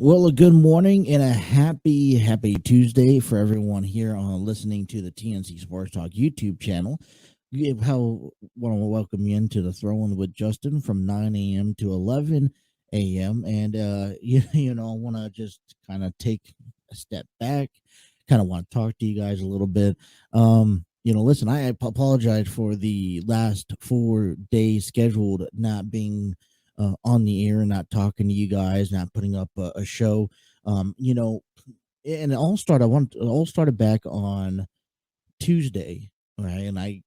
Well, a good morning and a happy Tuesday for everyone here on listening to the TNC Sports Talk YouTube channel. I want to welcome you into the Throwing with Justin from 9 a.m. to 11 a.m. And, I want to just kind of take a step back, kind of want to talk to you guys a little bit. Listen, I apologize for the last 4 days scheduled not being on the air, not talking to you guys, not putting up a show. And it all started back on Tuesday, right? And I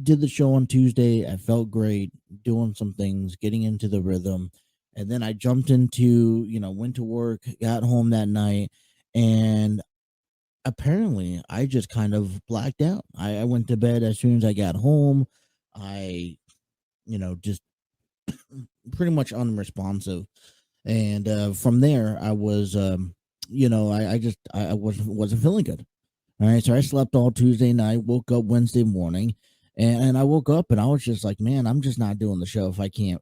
did the show on Tuesday. I felt great doing some things, getting into the rhythm. And then I jumped into, went to work, got home that night, and apparently I just kind of blacked out. I went to bed as soon as I got home. I, just pretty much unresponsive, and from there I was I wasn't feeling good. All right, so I slept all Tuesday night, woke up Wednesday morning, and I woke up and I was just like, man, I'm just not doing the show if I can't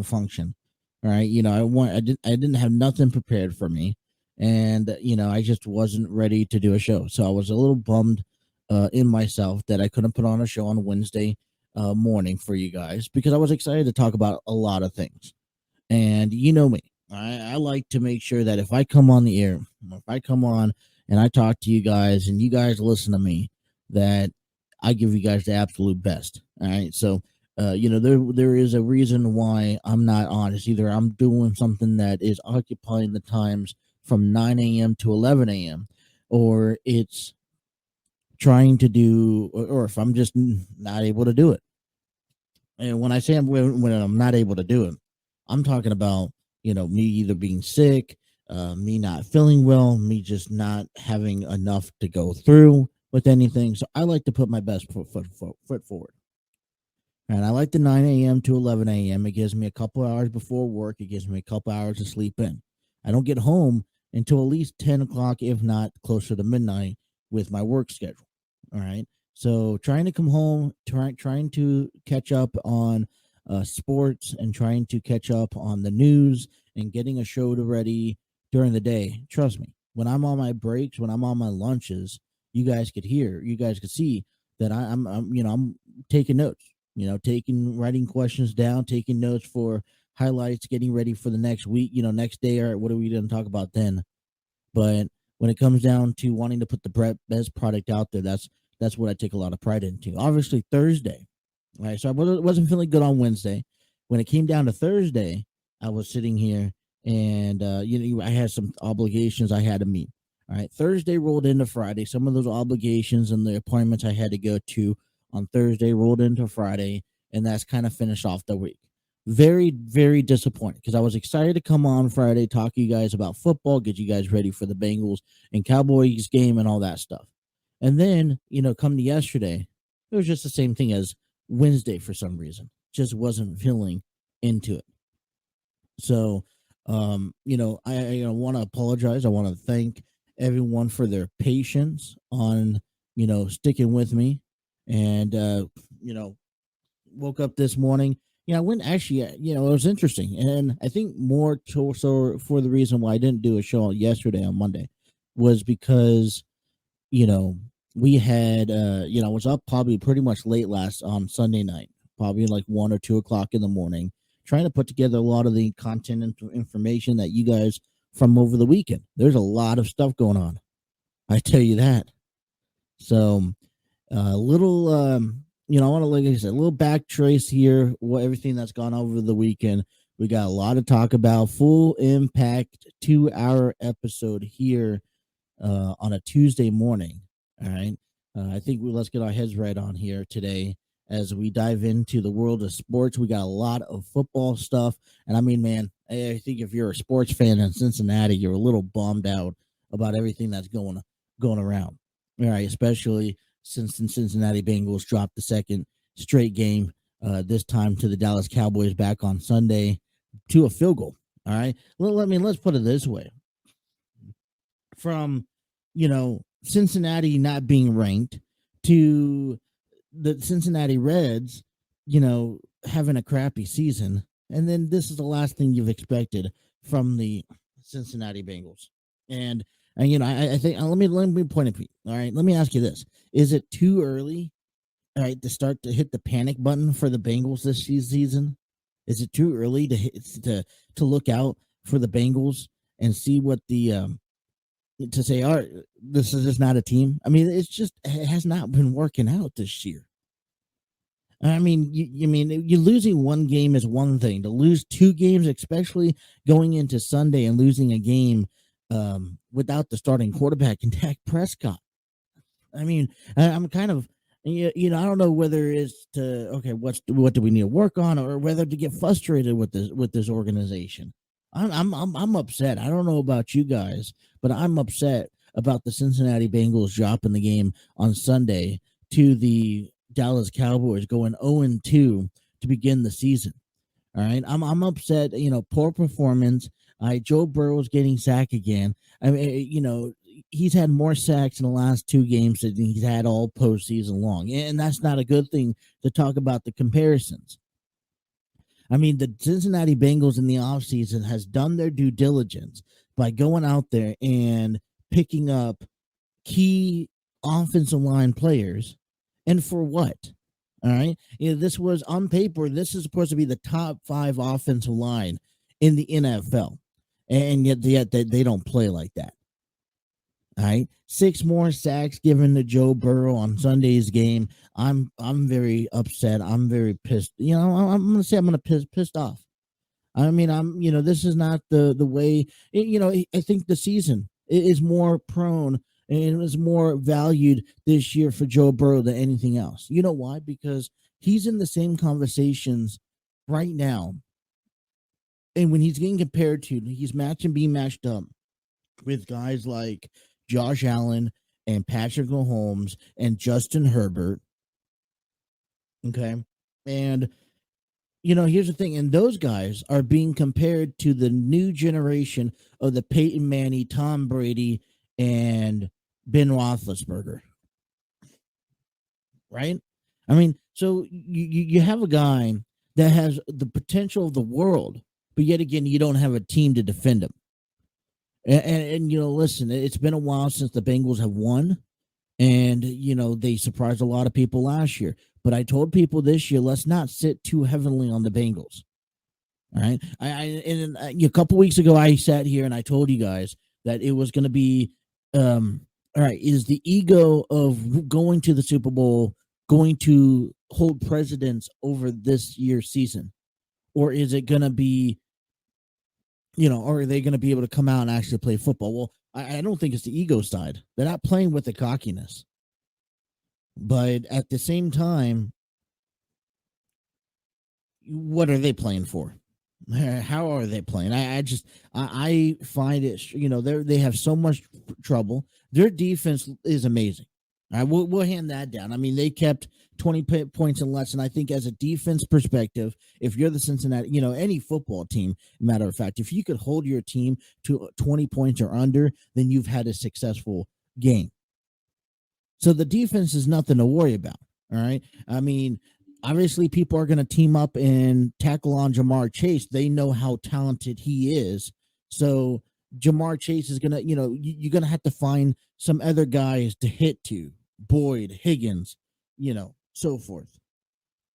function. All right, I didn't have nothing prepared for me, and I just wasn't ready to do a show, so I was a little bummed in myself that I couldn't put on a show on Wednesday morning for you guys, because I was excited to talk about a lot of things. And you know me, I like to make sure that if I come on the air, if I come on and I talk to you guys and you guys listen to me, that I give you guys the absolute best. All right. So, there is a reason why I'm not on. It's either I'm doing something that is occupying the times from 9 a.m. to 11 a.m., or it's trying to do, or if I'm just not able to do it. And when I say when I'm not able to do it, I'm talking about, me either being sick, me not feeling well, me just not having enough to go through with anything. So I like to put my best foot forward. And I like the 9 a.m. to 11 a.m. It gives me a couple hours before work. It gives me a couple hours to sleep in. I don't get home until at least 10 o'clock, if not closer to midnight, with my work schedule. All right. So trying to come home, trying to catch up on sports and trying to catch up on the news and getting a show ready during the day. Trust me, when I'm on my breaks, when I'm on my lunches, you guys could see that I'm taking notes, writing questions down, taking notes for highlights, getting ready for the next week, next day. All right, what are we going to talk about then? But when it comes down to wanting to put the best product out there, that's what I take a lot of pride into. Obviously, Thursday, right? So I wasn't feeling good on Wednesday. When it came down to Thursday, I was sitting here and, I had some obligations I had to meet. All right. Thursday rolled into Friday. Some of those obligations and the appointments I had to go to on Thursday rolled into Friday, and that's kind of finished off the week. Very, very disappointed because I was excited to come on Friday, talk to you guys about football, get you guys ready for the Bengals and Cowboys game and all that stuff. And then, come to yesterday, it was just the same thing as Wednesday for some reason. Just wasn't feeling into it. So, I want to apologize. I want to thank everyone for their patience on, sticking with me. And, woke up this morning. I went actually, it was interesting. And I think more so for the reason why I didn't do a show yesterday on Monday was because, we had, I was up probably pretty much late on Sunday night, probably like 1 or 2 o'clock in the morning, trying to put together a lot of the content and information that you guys from over the weekend. There's a lot of stuff going on. I tell you that. So a little, I want to, like I said, a little back trace here, everything that's gone over the weekend. We got a lot to talk about. Full impact 2-hour episode here on a Tuesday morning. All right. I think let's get our heads right on here today as we dive into the world of sports. We got a lot of football stuff. And I mean, man, I think if you're a sports fan in Cincinnati, you're a little bummed out about everything that's going around. All right. Especially since the Cincinnati Bengals dropped the second straight game, this time to the Dallas Cowboys back on Sunday to a field goal. All right. Let's put it this way. From, Cincinnati not being ranked to the Cincinnati Reds, having a crappy season. And then this is the last thing you've expected from the Cincinnati Bengals. And I think let me point it. All right. Let me ask you this. Is it too early, all right, to start to hit the panic button for the Bengals this season? Is it too early to look out for the Bengals and see what to say, all right, this is just not a team? I mean, it has not been working out this year. I mean, you losing one game is one thing. To lose two games, especially going into Sunday and losing a game without the starting quarterback and Dak Prescott. I mean, I'm kind of, I don't know whether it's what do we need to work on, or whether to get frustrated with this organization. I'm upset. I don't know about you guys, but I'm upset about the Cincinnati Bengals dropping the game on Sunday to the Dallas Cowboys, going 0-2 to begin the season. All right, I'm upset. Poor performance. Joe Burrow's getting sacked again. I mean, he's had more sacks in the last two games than he's had all postseason long, and that's not a good thing to talk about the comparisons. I mean, the Cincinnati Bengals in the offseason has done their due diligence by going out there and picking up key offensive line players. And for what? All right. This was on paper. This is supposed to be the top 5 offensive line in the NFL. And yet they don't play like that. All right. 6 more sacks given to Joe Burrow on Sunday's game. I'm very upset. I'm very pissed. I'm going to say I'm going to pissed off. I mean, this is not the way, I think the season is more prone and is more valued this year for Joe Burrow than anything else. You know why? Because he's in the same conversations right now. And when he's getting compared to, he's being matched up with guys like Josh Allen and Patrick Mahomes and Justin Herbert. Okay. And, here's the thing. And those guys are being compared to the new generation of the Peyton Manning, Tom Brady, and Ben Roethlisberger. Right? I mean, so you have a guy that has the potential of the world, but yet again, you don't have a team to defend him. And listen, it's been a while since the Bengals have won, and they surprised a lot of people last year. But I told people this year, let's not sit too heavily on the Bengals. All right, a couple weeks ago, I sat here and I told you guys that it was going to be, all right, is the ego of going to the Super Bowl going to hold precedence over this year's season, or is it going to be, or are they going to be able to come out and actually play football? Well, I don't think it's the ego side. They're not playing with the cockiness. But at the same time, what are they playing for? How are they playing? I find it, they have so much trouble. Their defense is amazing. All right, we'll hand that down. I mean, they kept 20 points and less. And I think as a defense perspective, if you're the Cincinnati, any football team, matter of fact, if you could hold your team to 20 points or under, then you've had a successful game. So the defense is nothing to worry about. All right. I mean, obviously people are going to team up and tackle on Jamar Chase. They know how talented he is. So Jamar Chase is going to, you're going to have to find some other guys to hit to. Boyd, Higgins, so forth,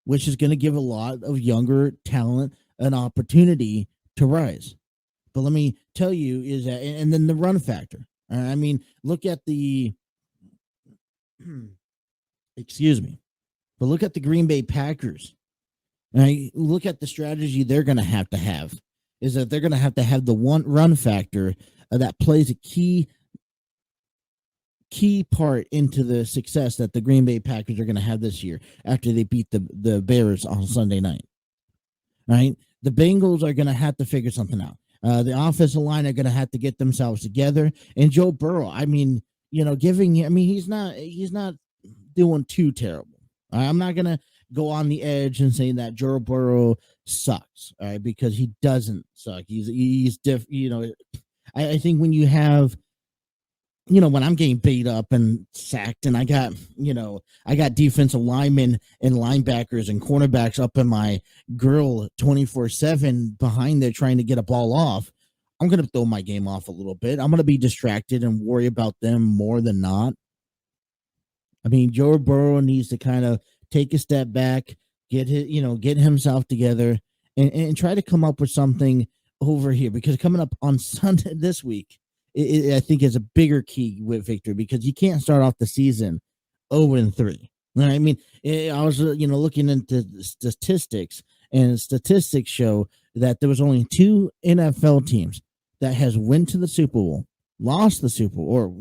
which is going to give a lot of younger talent an opportunity to rise. But let me tell you is that, and then the run factor. I mean, look at the, excuse me, but look at the Green Bay Packers. Right? Look at the strategy they're going to have is that they're going to have the one run factor that plays a key key part into the success that the Green Bay Packers are going to have this year after they beat the Bears on Sunday night. Right? The Bengals are going to have to figure something out. The offensive line are going to have to get themselves together. And Joe Burrow, I mean, he's not doing too terrible. I'm not going to go on the edge and say that Joe Burrow sucks, all right, because he doesn't suck. He's I think when you have, when I'm getting beat up and sacked and I got defensive linemen and linebackers and cornerbacks up in my grill 24/7 behind there trying to get a ball off, I'm going to throw my game off a little bit. I'm going to be distracted and worry about them more than not. I mean, Joe Burrow needs to kind of take a step back, get himself together and try to come up with something over here, because coming up on Sunday this week, I think is a bigger key with victory, because you can't start off the season 0-3. I mean, I was looking into statistics, and statistics show that there was only 2 NFL teams that has went to the Super Bowl, lost the Super Bowl, or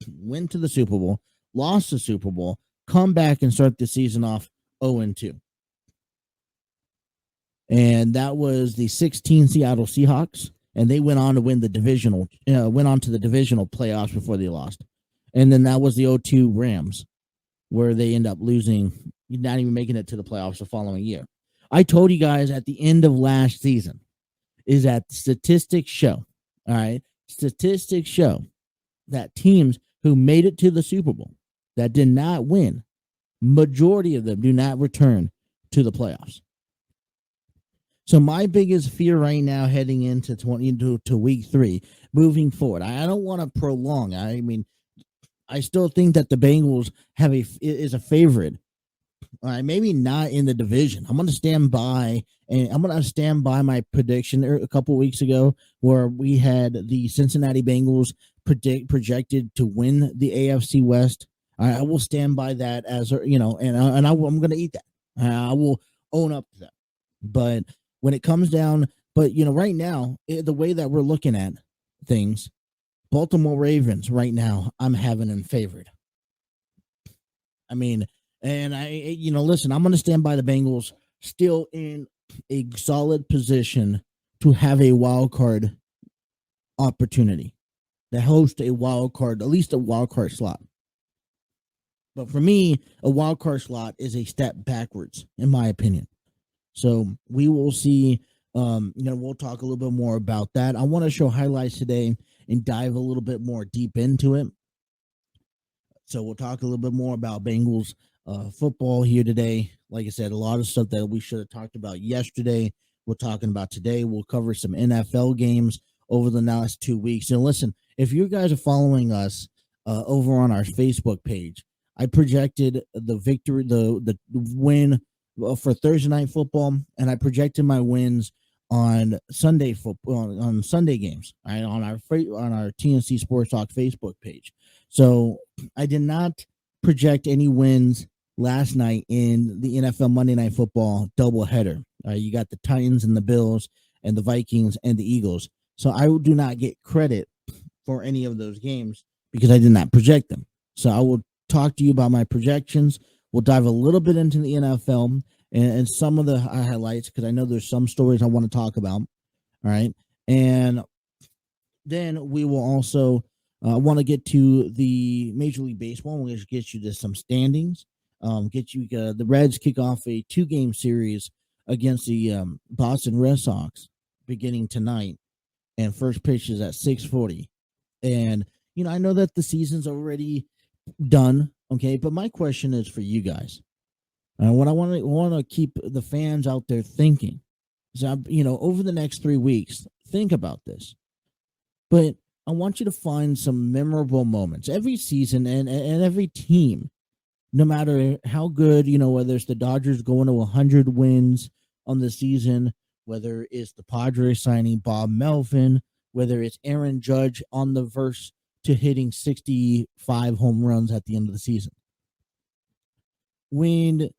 went to the Super Bowl, lost the Super Bowl, come back and start the season off 0-2. And that was the 16 Seattle Seahawks, and they went on to win the divisional playoffs before they lost. And then that was the 0-2 Rams, where they end up losing, not even making it to the playoffs the following year. I told you guys at the end of last season is that statistics show, all right, statistics show that teams who made it to the Super Bowl that did not win, majority of them do not return to the playoffs. So my biggest fear right now heading into week 3, moving forward, I don't want to prolong. I mean, I still think that the Bengals is a favorite. All right, maybe not in the division. I'm going to stand by my prediction a couple of weeks ago, where we had the Cincinnati Bengals projected to win the AFC West. I will stand by that as and I'm going to eat that. I will own up to that. But when it comes down, right now, the way that we're looking at things, Baltimore Ravens right now, I'm having them favored. I mean, and listen, I'm going to stand by the Bengals still in a solid position to have a wild card opportunity, to host a wild card, at least a wild card slot. But for me, a wild card slot is a step backwards, in my opinion. So we will see. We'll talk a little bit more about that. I want to show highlights today and dive a little bit more deep into it. So we'll talk a little bit more about Bengals football here today. Like I said, a lot of stuff that we should have talked about yesterday, we're talking about today. We'll cover some NFL games over the last 2 weeks. And listen, if you guys are following us over on our Facebook page, I projected the victory, the win for Thursday night football, and I projected my wins on Sunday football, on Sunday games, right, on our TNC Sports Talk Facebook page. So I did not project any wins last night in the NFL Monday Night Football doubleheader. You got the Titans and the Bills and the Vikings and the Eagles. So I do not get credit for any of those games because I did not project them. So I will talk to you about my projections. We'll dive a little bit into the NFL and some of the highlights, because I know there's some stories I want to talk about. All right. And then we will also want to get to the Major League Baseball. We'll get you to some standings. The Reds kick off a 2-game series against the Boston Red Sox beginning tonight. And first pitch is at 6:40. And, I know that the season's already done. Okay. But my question is for you guys. What I want to keep the fans out there thinking is, over the next 3 weeks, think about this. But I want you to find some memorable moments. Every season and every team, no matter how good, whether it's the Dodgers going to 100 wins on the season, whether it's the Padres signing Bob Melvin, whether it's Aaron Judge on the verge to hitting 65 home runs at the end of the season. When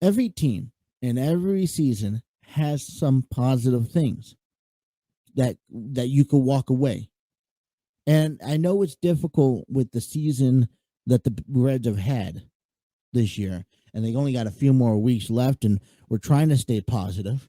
every team and every season has some positive things that you could walk away. And I know it's difficult with the season that the Reds have had this year, and they only got a few more weeks left, and we're trying to stay positive.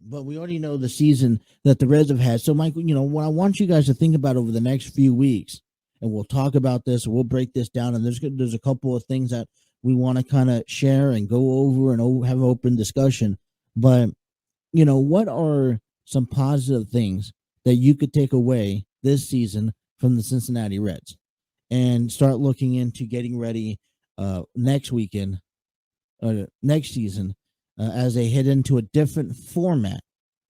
But we already know the season that the Reds have had. So, Mike, what I want you guys to think about over the next few weeks, and we'll talk about this, we'll break this down, and there's a couple of things that we want to kind of share and go over and have an open discussion. But what are some positive things that you could take away this season from the Cincinnati Reds and start looking into getting ready next weekend, next season, as they head into a different format?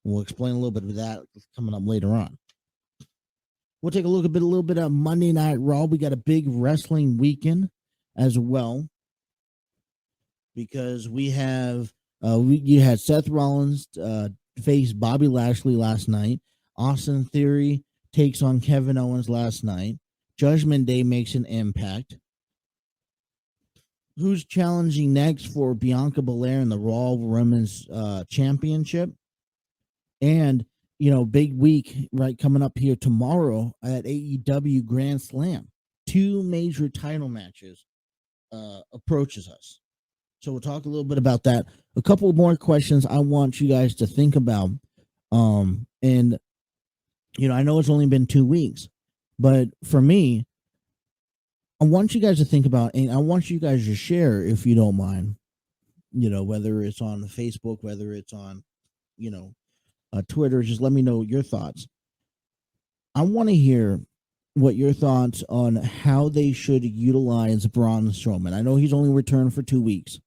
We'll explain a little bit of that coming up later on. We'll take a little bit of Monday Night Raw. We got a big wrestling weekend as well, because we have you had Seth Rollins face Bobby Lashley last night. Austin Theory takes on Kevin Owens last night. Judgment Day makes an impact. Who's challenging next for Bianca Belair in the Raw Women's Championship? And, big week, right, coming up here tomorrow at AEW Grand Slam. 2 major title matches approaches us. So we'll talk a little bit about that. A couple more questions I want you guys to think about. And, I know it's only been 2 weeks, but for me, I want you guys to think about, and I want you guys to share, if you don't mind, whether it's on Facebook, whether it's on, Twitter, just let me know your thoughts. I want to hear what your thoughts on how they should utilize Braun Strowman. I know he's only returned for 2 weeks,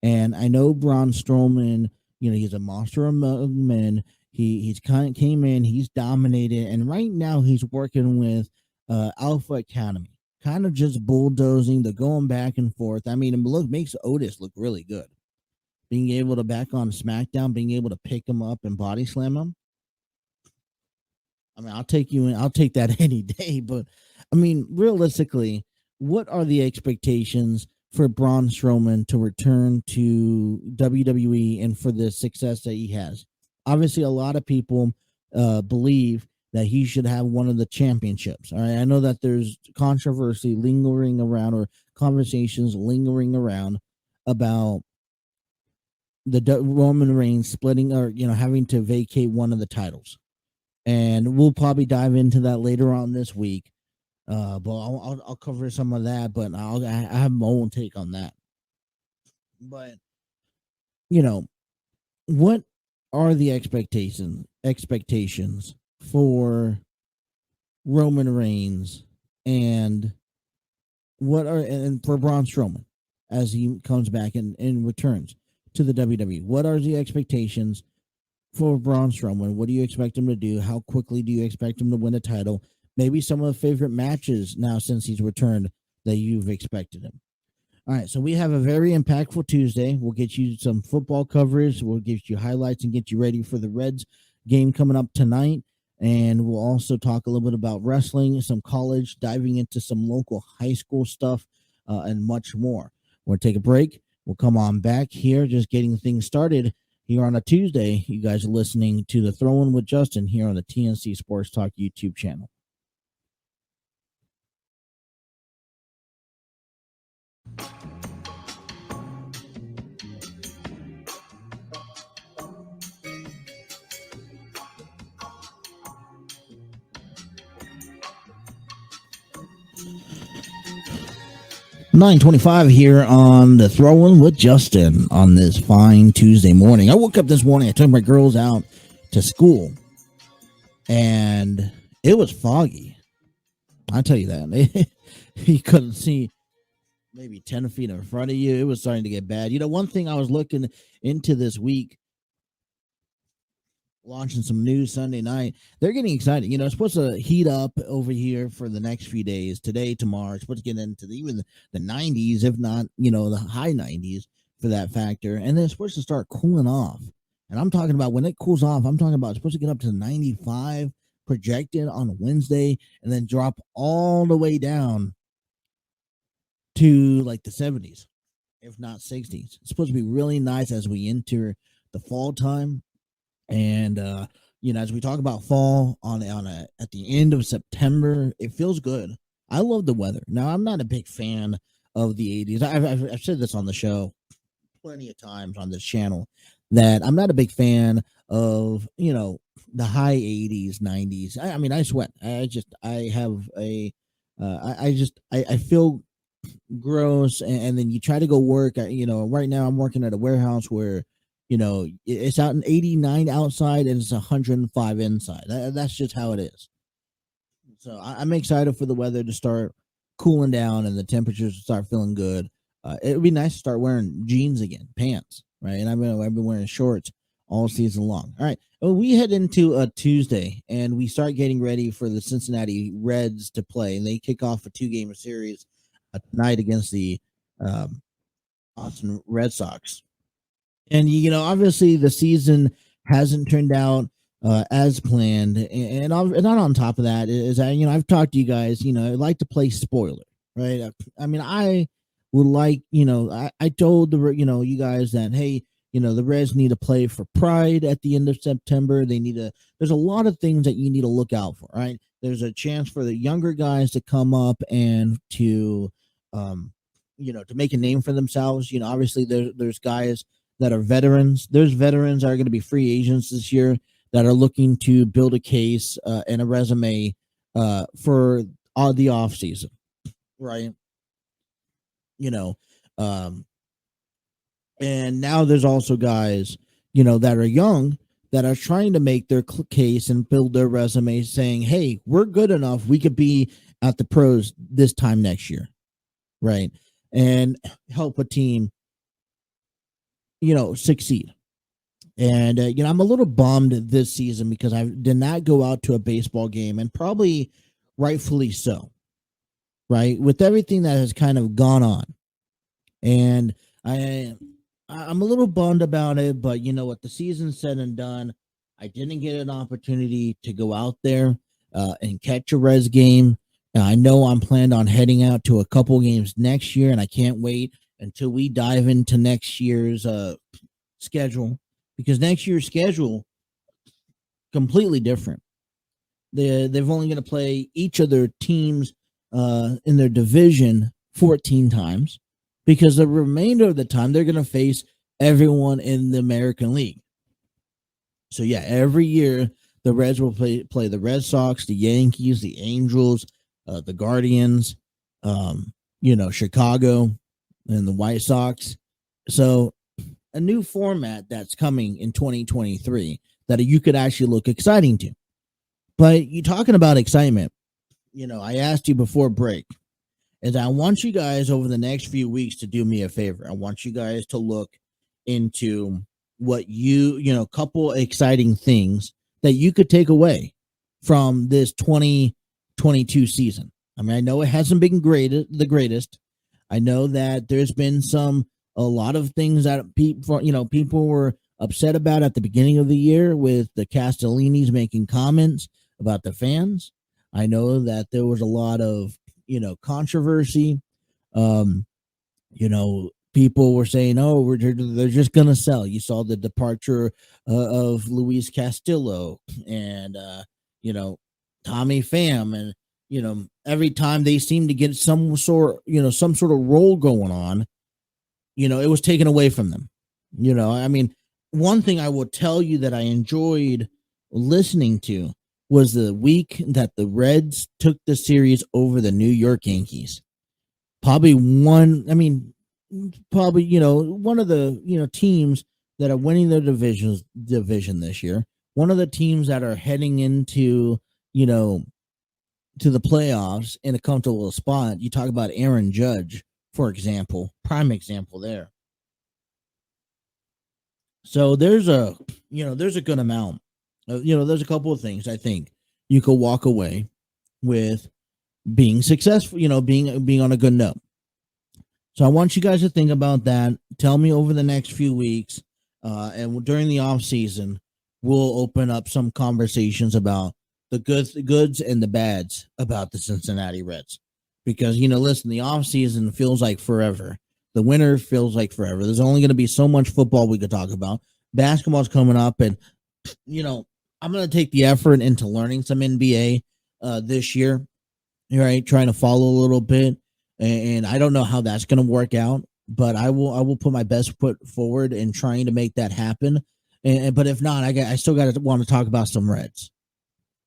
and I know Braun Strowman, he's a monster among men. He's kind of came in, he's dominated, and right now he's working with Alpha Academy, kind of just bulldozing, the going back and forth. I mean, it makes Otis look really good. Being able to back on SmackDown, being able to pick him up and body slam him. I mean, I'll take that any day. But I mean, realistically, what are the expectations for Braun Strowman to return to WWE and for the success that he has? Obviously, a lot of people believe that he should have one of the championships. All right, I know that there's controversy lingering around, or conversations lingering around, about the Roman Reigns splitting, or having to vacate one of the titles, and we'll probably dive into that later on this week. But I'll cover some of that, but I have my own take on that. But what are the expectations for Roman Reigns, and for Braun Strowman as he comes back and returns to the WWE? What are the expectations for Braun Strowman? What do you expect him to do? How quickly do you expect him to win a title? Maybe some of the favorite matches now since he's returned that you've expected him. All right, so we have a very impactful Tuesday. We'll get you some football coverage. We'll give you highlights and get you ready for the Reds game coming up tonight. And we'll also talk a little bit about wrestling, some college, diving into some local high school stuff, and much more. We'll take a break. We'll come on back here, just getting things started here on a Tuesday. You guys are listening to the Throw-In with Justin here on the TNC Sports Talk YouTube channel. $9:25 here on the Throw-In with Justin on this fine Tuesday morning. I woke up this morning, I took my girls out to school, and it was foggy. I'll tell you that. You couldn't see maybe 10 feet in front of you. It was starting to get bad. One thing I was looking into this week, launching some news Sunday night, they're getting excited. It's supposed to heat up over here for the next few days. Today, tomorrow, it's supposed to get into even the 90s, if not, the high 90s for that factor. And then it's supposed to start cooling off. And I'm talking about when it cools off, I'm talking about it's supposed to get up to 95 projected on Wednesday, and then drop all the way down to like the 70s, if not 60s. It's supposed to be really nice as we enter the fall time. And as we talk about fall at the end of September, it feels good. I love the weather. Now, I'm not a big fan of the 80s. I've said this on the show plenty of times on this channel that I'm not a big fan of, the high 80s, 90s. I mean, I sweat. I have a, I feel gross. And then you try to go work. Right now I'm working at a warehouse where, it's out in 89 outside and it's 105 inside. That's just how it is. So I'm excited for the weather to start cooling down and the temperatures to start feeling good. It would be nice to start wearing jeans again, pants, right? And I've been wearing shorts all season long. All right, well, we head into a Tuesday and we start getting ready for the Cincinnati Reds to play, and they kick off a 2-game series tonight against the um, Boston Red Sox. And obviously the season hasn't turned out as planned, and not on top of that is that I've talked to you guys. I like to play spoiler, right? I mean, I would like, I told you guys that, hey, the Reds need to play for pride at the end of September. There's a lot of things that you need to look out for, right? There's a chance for the younger guys to come up and to to make a name for themselves. Obviously there's guys that are veterans. There's veterans that are going to be free agents this year that are looking to build a case and a resume for the off season, right? You know, um, and now there's also guys, that are young that are trying to make their case and build their resume, saying, "Hey, we're good enough. We could be at the pros this time next year, right? And help a team, succeed." And I'm a little bummed this season because I did not go out to a baseball game, and probably rightfully so, right? With everything that has kind of gone on, and I'm a little bummed about it. But you know what? The season's said and done. I didn't get an opportunity to go out there and catch a Reds game. I know I'm planned on heading out to a couple games next year, and I can't wait until we dive into next year's schedule, because next year's schedule completely different. They've only going to play each of their teams in their division 14 times, because the remainder of the time they're going to face everyone in the American League. So yeah, every year the Reds will play the Red Sox, the Yankees, the Angels, the Guardians, Chicago, and the White Sox. So a new format that's coming in 2023 that you could actually look exciting to. But you talking about excitement, I asked you before break, is I want you guys over the next few weeks to do me a favor. I want you guys to look into what couple exciting things that you could take away from this 2022 season. I mean, I know it hasn't been the greatest. I know that there's been a lot of things that people were upset about at the beginning of the year, with the Castellinis making comments about the fans. I know that there was a lot of, controversy. People were saying, "Oh, they're just gonna sell." You saw the departure of Luis Castillo and Tommy Pham, and every time they seemed to get some sort of role going on, it was taken away from them. I mean, one thing I will tell you that I enjoyed listening to was the week that the Reds took the series over the New York Yankees. Probably one of the, teams that are winning their division this year. One of the teams that are heading into, to the playoffs in a comfortable spot. You talk about Aaron Judge, for example, prime example there. So there's a good amount of, there's a couple of things I think you could walk away with being successful, being on a good note. So I want you guys to think about that. Tell me over the next few weeks, and during the off season, we'll open up some conversations about the goods and the bads about the Cincinnati Reds. Because, listen, the off season feels like forever. The winter feels like forever. There's only going to be so much football we could talk about. Basketball's coming up, and I'm going to take the effort into learning some NBA this year. right? Trying to follow a little bit, and I don't know how that's going to work out, but I will put my best foot forward in trying to make that happen. But if not, I still got to want to talk about some Reds.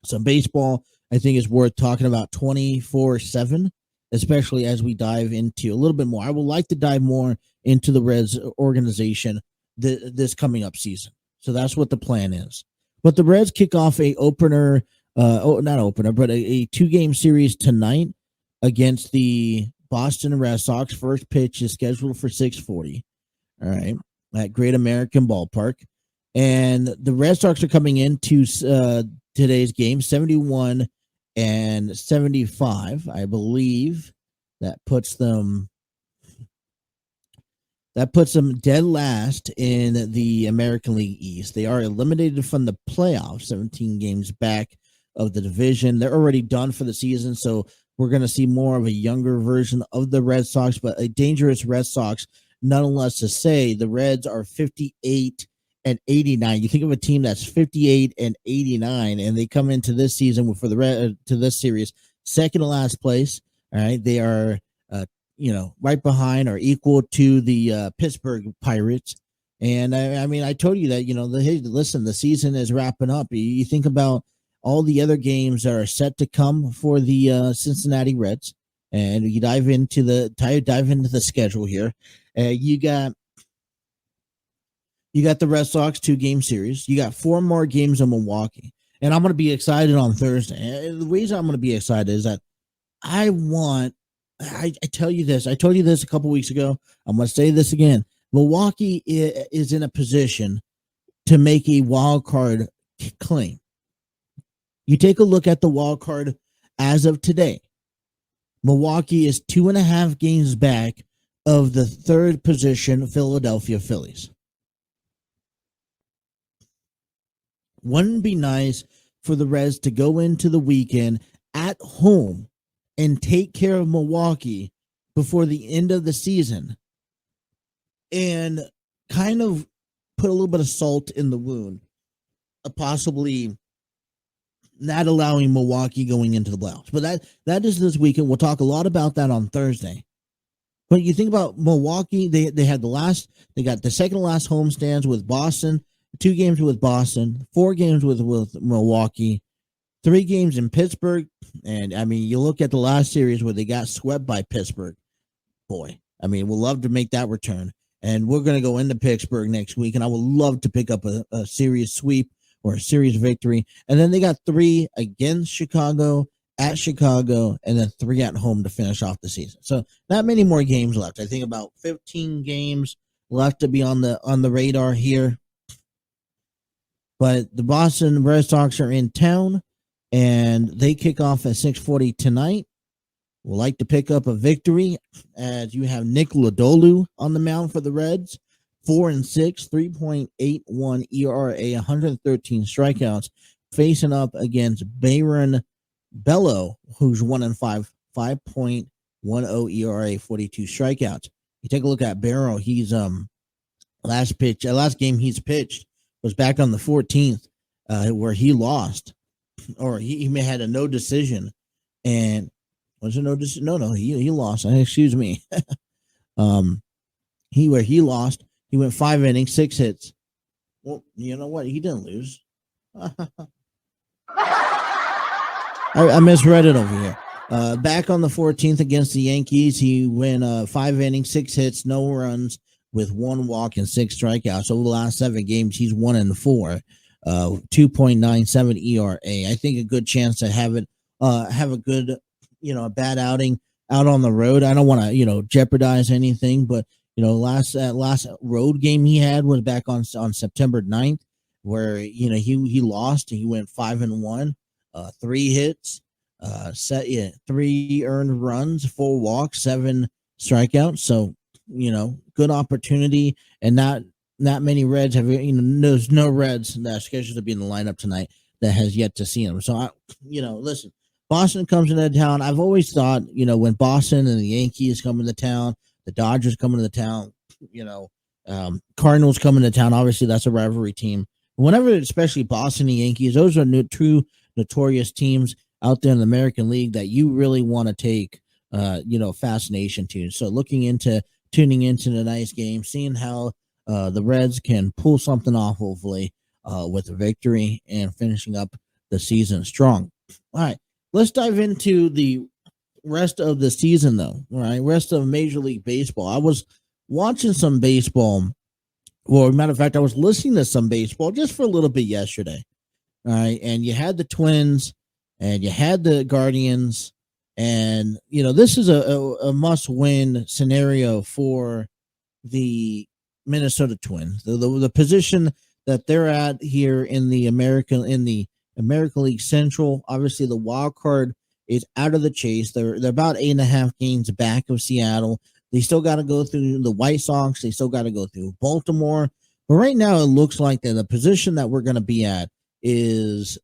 Some baseball, I think, is worth talking about 24/7, especially as we dive into a little bit more. I would like to dive more into the Reds organization this coming up season. So that's what the plan is. But the Reds kick off a opener, not opener, but a 2-game series tonight against the Boston Red Sox. First pitch is scheduled for 6:40. All right, at Great American Ballpark, and the Red Sox are coming into today's game 71-75. I believe that puts them dead last in the American League East. They are eliminated from the playoffs, 17 games back of the division. They're already done for the season, so we're going to see more of a younger version of the Red Sox, but a dangerous Red Sox nonetheless. To say the Reds are 58-89. You think of a team that's 58-89, and they come into this season for the to this series second to last place. All right, they are right behind or equal to the Pittsburgh Pirates. And I mean, I told you that hey, listen, the season is wrapping up. You think about all the other games that are set to come for the Cincinnati Reds, and you dive into the schedule here. You got the Red Sox 2-game series. You got 4 more games in Milwaukee, and I'm going to be excited on Thursday. And the reason I'm going to be excited is that I tell you this. I told you this a couple weeks ago. I'm going to say this again. Milwaukee is in a position to make a wild card claim. You take a look at the wild card as of today. Milwaukee is 2.5 games back of the third position Philadelphia Phillies. Wouldn't it be nice for the Reds to go into the weekend at home and take care of Milwaukee before the end of the season and kind of put a little bit of salt in the wound of possibly not allowing Milwaukee going into the playoffs? But that is this weekend. We'll talk a lot about that on Thursday. But you think about Milwaukee, they got the second to last homestands with Boston, 2 games with Boston, 4 games with Milwaukee, 3 games in Pittsburgh. And I mean, you look at the last series where they got swept by Pittsburgh. Boy, I mean, we'll love to make that return. And we're going to go into Pittsburgh next week, and I would love to pick up a series sweep or a series victory. And then they got 3 against Chicago, at Chicago, and then 3 at home to finish off the season. So not many more games left. I think about 15 games left to be on the radar here. But the Boston Red Sox are in town, and they kick off at 6:40 tonight. We'll like to pick up a victory as you have Nick Lodolu on the mound for the Reds. 4-6, 3.81 ERA, 113 strikeouts, facing up against Byron Bello, who's 1-5, 5.10 ERA, 42 strikeouts. You take a look at Barrow. He's last game he's pitched was back on the 14th, where he lost, or he may had a no decision, and was it no decision? No, he lost. Excuse me. He lost. He went 5 innings, 6 hits. Well, you know what? He didn't lose. I misread it over here. Back on the 14th against the Yankees, he went 5 innings, 6 hits, no runs, with 1 walk and 6 strikeouts. Over the last 7 games, he's 1-4, 2.97 ERA. I think a good chance to have a good, a bad outing out on the road. I don't want to, jeopardize anything, but last road game he had was back on September 9th, where he lost. He went 5-1, 3 hits, 3 earned runs, 4 walks, 7 strikeouts. So good opportunity, and not many Reds have. There's no Reds that are scheduled to be in the lineup tonight that has yet to see them. So listen, Boston comes into town. I've always thought, when Boston and the Yankees come into town, the Dodgers come into town, Cardinals come into town. Obviously, that's a rivalry team. Whenever, especially Boston and Yankees, those are 2 notorious teams. out there in the American League that you really want to take, fascination to. So tuning into tonight's game, seeing how the Reds can pull something off, hopefully, with a victory and finishing up the season strong. All right, let's dive into the rest of the season, though. All right, rest of Major League Baseball. I was watching some baseball. Well, matter of fact, I was listening to some baseball just for a little bit yesterday. All right, and you had the Twins, and you had the Guardians, and this is a must-win scenario for the Minnesota Twins. The position that they're at here in the American League Central. Obviously, the wild card is out of the chase. They're about 8.5 games back of Seattle. They still got to go through the White Sox. They still got to go through Baltimore. But right now, it looks like that the position that we're going to be at is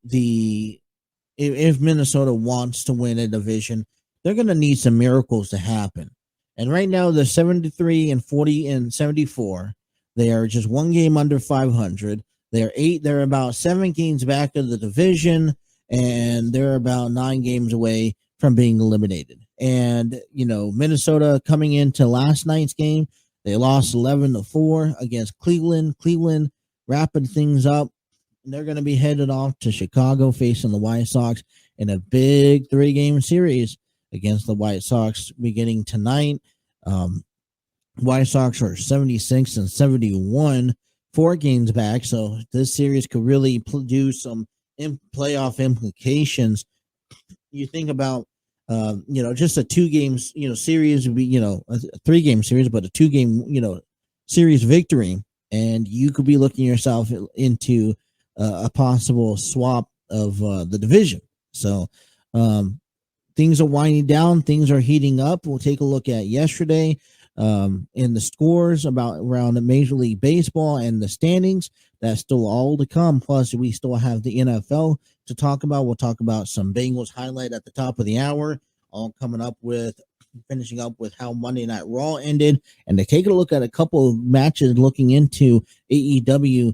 if Minnesota wants to win a division, they're going to need some miracles to happen. And right now, they're 73 and 40 and 74. They are just one game under 500. They're about 7 games back of the division, and they're about 9 games away from being eliminated. And Minnesota coming into last night's game, they lost 11-4 against Cleveland. Cleveland wrapping things up. They're going to be headed off to Chicago facing the White Sox in a big 3-game series against the White Sox beginning tonight. White Sox are 76 and 71, 4 games back. So this series could really do some playoff implications. You think about, just a 2-game, series would be, a 3-game series, but a 2-game, series victory. And you could be looking yourself into a possible swap of the division. So things are winding down. Things are heating up. We'll take a look at yesterday in the scores around the Major League Baseball and the standings. That's still all to come. Plus, we still have the NFL to talk about. We'll talk about some Bengals highlight at the top of the hour, all finishing up with how Monday Night Raw ended, and to take a look at a couple of matches looking into AEW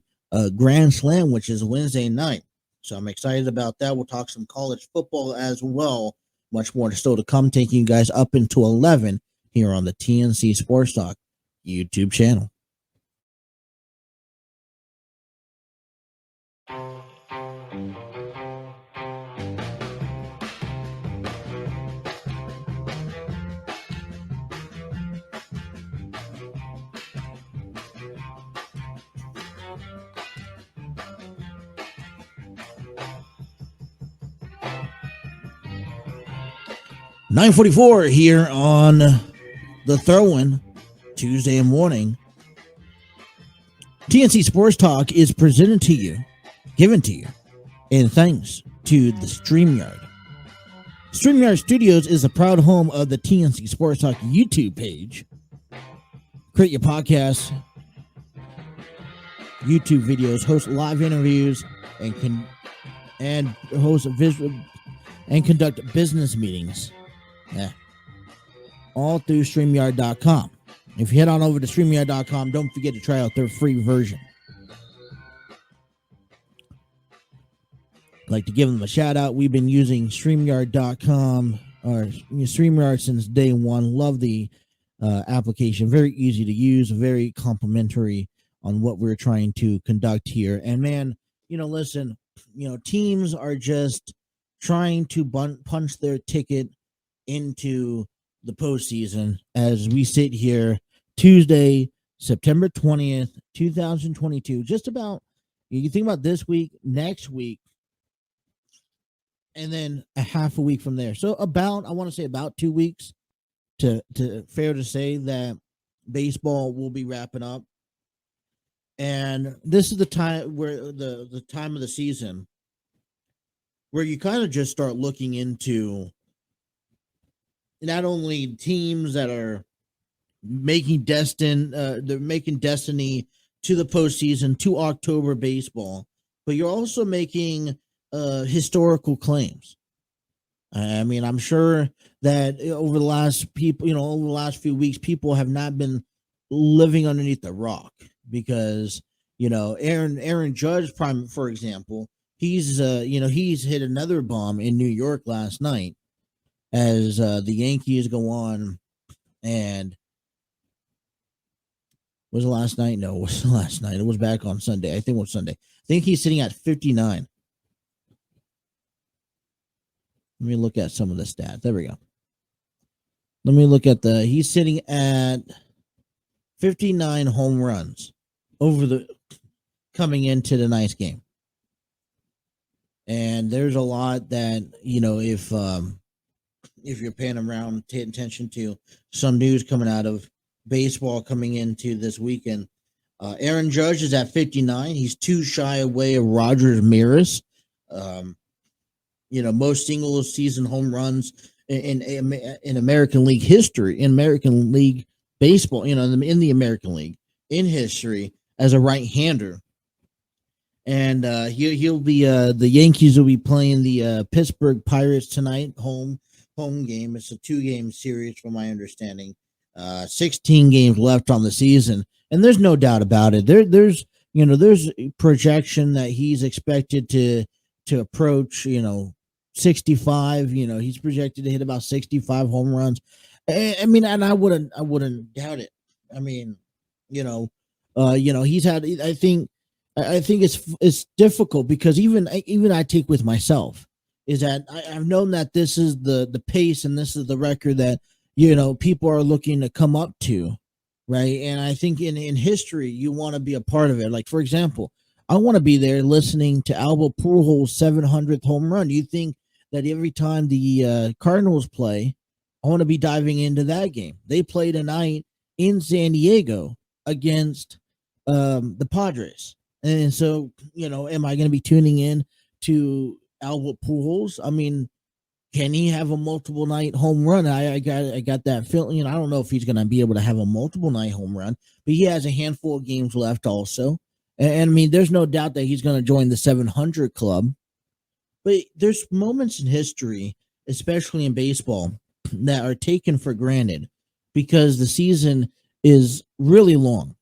Grand Slam, which is Wednesday night. So I'm excited about that. We'll talk some college football as well. Much more still to come, taking you guys up into 11 here on the TNC Sports Talk YouTube channel. $9:44 here on the throw-in Tuesday morning. TNC Sports Talk is given to you, in thanks to the StreamYard. StreamYard Studios is a proud home of the TNC Sports Talk YouTube page. Create your podcasts, YouTube videos, host live interviews, and host visual and conduct business meetings. Yeah. All through StreamYard.com. If you head on over to StreamYard.com, don't forget to try out their free version. I'd like to give them a shout out. We've been using StreamYard.com or StreamYard since day one. Love the application. Very easy to use, very complimentary on what we're trying to conduct here. And man, listen, teams are just trying to punch their ticket into the postseason as we sit here Tuesday, September 20th, 2022. Just about, you think about this week, next week, and then a half a week from there. So I want to say about 2 weeks to fair to say that baseball will be wrapping up. And this is the time where the time of the season where you kind of just start looking into not only teams that are making destiny to the postseason, to October baseball, but you're also making historical claims. I mean, I'm sure that over the last few weeks, people have not been living underneath the rock because Aaron Judge, for example, he's hit another bomb in New York last night as the Yankees go on and was it last night? No, it was last night. It was back on Sunday. I think it was Sunday. I think he's sitting at 59. Let me look at some of the stats. There we go. Let me look at he's sitting at 59 home runs over the coming into tonight's game. And there's a lot that, if you're paying around, paying attention to some news coming out of baseball coming into this weekend. Aaron Judge is at 59. He's too shy away of Roger Ramirez. Most single season home runs in American League history, in American League baseball, in the American League in history as a right-hander. And he'll be the Yankees will be playing the Pittsburgh Pirates tonight, home game. It's a 2-game series, from my understanding. 16 games left on the season, and there's no doubt about it. There's projection that he's expected to approach 65. He's projected to hit about 65 home runs. I mean, and I wouldn't doubt it. I mean, he's had. I think it's difficult because even I take with myself is that I've known that this is the pace and this is the record that people are looking to come up to, right? And I think in history you want to be a part of it. Like, for example, I want to be there listening to Albert Pujols' 700th home run. Do you think that every time the Cardinals play, I want to be diving into that game? They play tonight in San Diego against the Padres. And so, am I going to be tuning in to Albert Pujols? I mean, can he have a multiple night home run? I got that feeling. I don't know if he's going to be able to have a multiple night home run, but he has a handful of games left also. And I mean, there's no doubt that he's going to join the 700 club. But there's moments in history, especially in baseball, that are taken for granted because the season is really long,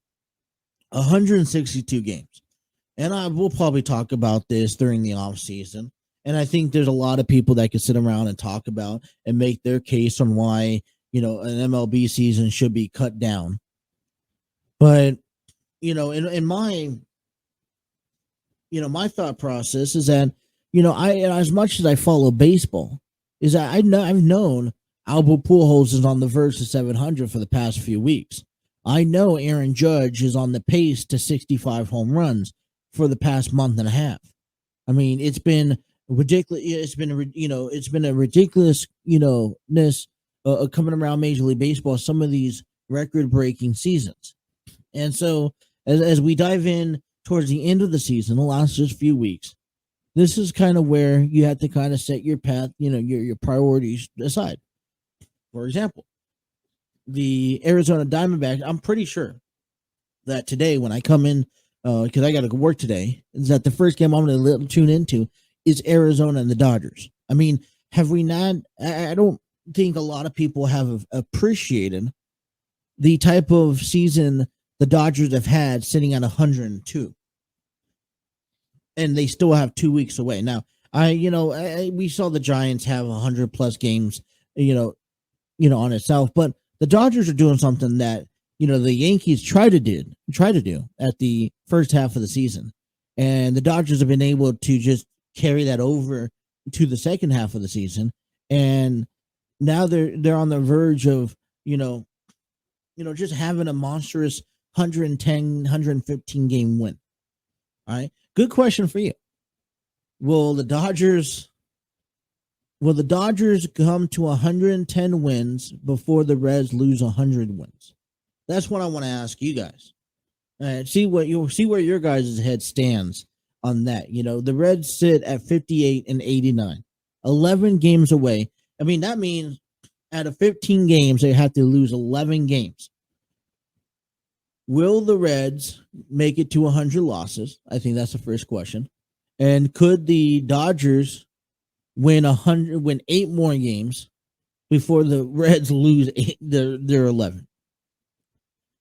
162 games. And we'll probably talk about this during the off season. And I think there's a lot of people that can sit around and talk about and make their case on why, an MLB season should be cut down. But, in my, my thought process is that, as much as I follow baseball, is that I've known Albert Pujols is on the verge of 700 for the past few weeks. I know Aaron Judge is on the pace to 65 home runs for the past month and a half. I mean, it's been ridiculous. It's been a ridiculous, coming around Major League Baseball, some of these record-breaking seasons. And so as we dive in towards the end of the season, the last just few weeks, this is kind of where you have to kind of set your path, your priorities aside. For example, the Arizona Diamondbacks, I'm pretty sure that today when I come in, because I got to work today, is that the first game I'm going to tune into is Arizona and the Dodgers. I mean, have we not? I don't think a lot of people have appreciated the type of season the Dodgers have had sitting at 102. And they still have 2 weeks away. Now, we saw the Giants have 100 plus games, on itself, but the Dodgers are doing something that, the Yankees try to do at the first half of the season. And the Dodgers have been able to just carry that over to the second half of the season. And now they're on the verge of, just having a monstrous 110, 115 game win. All right. Good question for you. Will the Dodgers come to 110 wins before the Reds lose 100 wins? That's what I want to ask you guys. See where your guys' head stands on that. The Reds sit at 58 and 89, 11 games away. I mean, that means out of 15 games, they have to lose 11 games. Will the Reds make it to 100 losses? I think that's the first question. And could the Dodgers win 8 more games before the Reds lose their 11?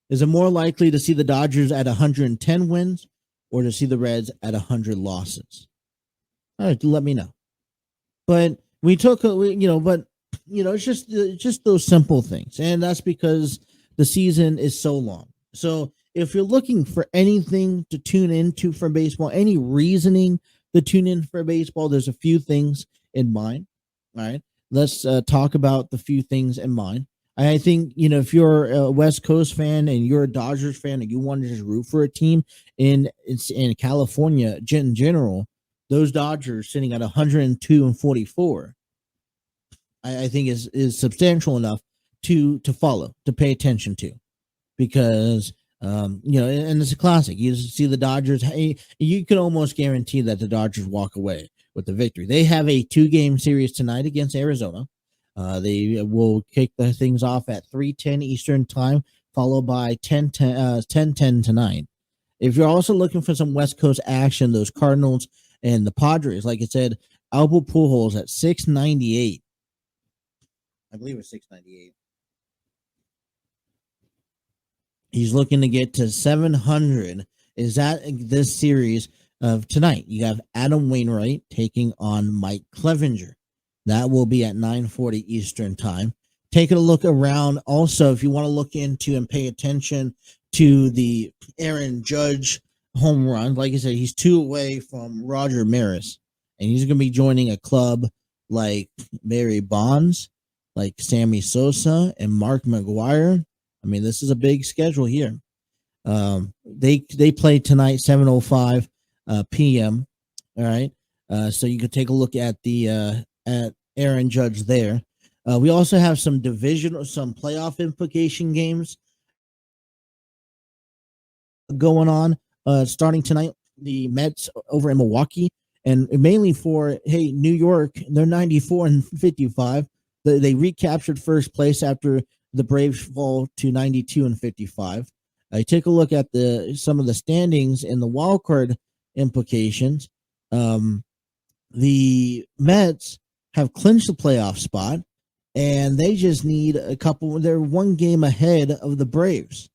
Is it more likely to see the Dodgers at 110 wins or to see the Reds at 100 losses? all right, let me know. But we took, but it's just those simple things, and that's because the season is so long. So if you're looking for anything to tune into for baseball, any reasoning to tune in for baseball, there's a few things in mind. All right, let's talk about the few things in mind. I think if you're a West Coast fan and you're a Dodgers fan and you want to just root for a team in California in general, those Dodgers sitting at 102-44, I think is substantial enough to follow, to pay attention to, because and it's a classic. You see the Dodgers. Hey, you can almost guarantee that the Dodgers walk away with the victory. They have a 2-game series tonight against Arizona. They will kick the things off at 3:10 Eastern time, followed by 10:10 tonight. If you're also looking for some West Coast action, those Cardinals and the Padres, like I said, Albert Pujols at 698. I believe it's 698. He's looking to get to 700. Is that this series of tonight? You have Adam Wainwright taking on Mike Clevinger. That will be at 9:40 Eastern time. Taking a look around also, if you want to look into and pay attention to the Aaron Judge home run, like I said, he's 2 away from Roger Maris, and he's going to be joining a club like Barry Bonds, like Sammy Sosa, and Mark McGuire. I mean, this is a big schedule here. They play tonight 7:05 p.m. All right, so you could take a look at the at Aaron Judge there. We also have some playoff implication games going on starting tonight. The Mets over in Milwaukee, and mainly for New York, they're 94-55. They recaptured first place after the Braves fall to 92-55. I take a look at some of the standings and the wild card implications. The Mets have clinched the playoff spot, and they just need a couple. They're 1 game ahead of the Braves,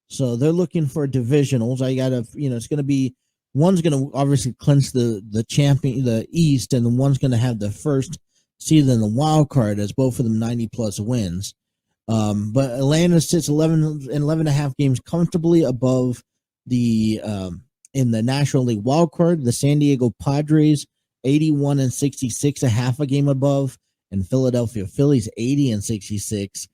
so they're looking for divisionals. I gotta, it's going to be one's going to obviously clinch the champion, the East, and the one's going to have the first seed in the wild card, as both of them 90+ wins. But Atlanta sits 11.5 games comfortably above the in the National League wild card. The San Diego Padres 81-66, a half a game above, and Philadelphia Phillies 80-66,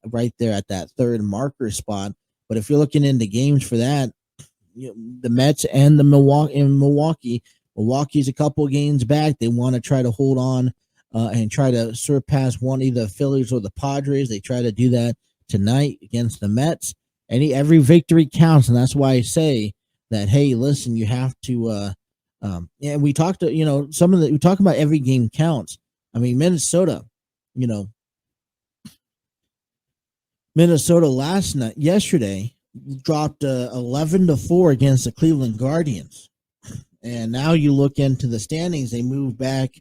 right there at that third marker spot. But if you're looking into games for that, the Mets and the Milwaukee's a couple games back. They want to try to hold on and try to surpass either the Phillies or the Padres. They try to do that tonight against the Mets. Every victory counts, and that's why I say that. Hey, listen, you have to. We talked to we talk about every game counts. I mean, Minnesota yesterday dropped 11-4 against the Cleveland Guardians, and now you look into the standings. They move back.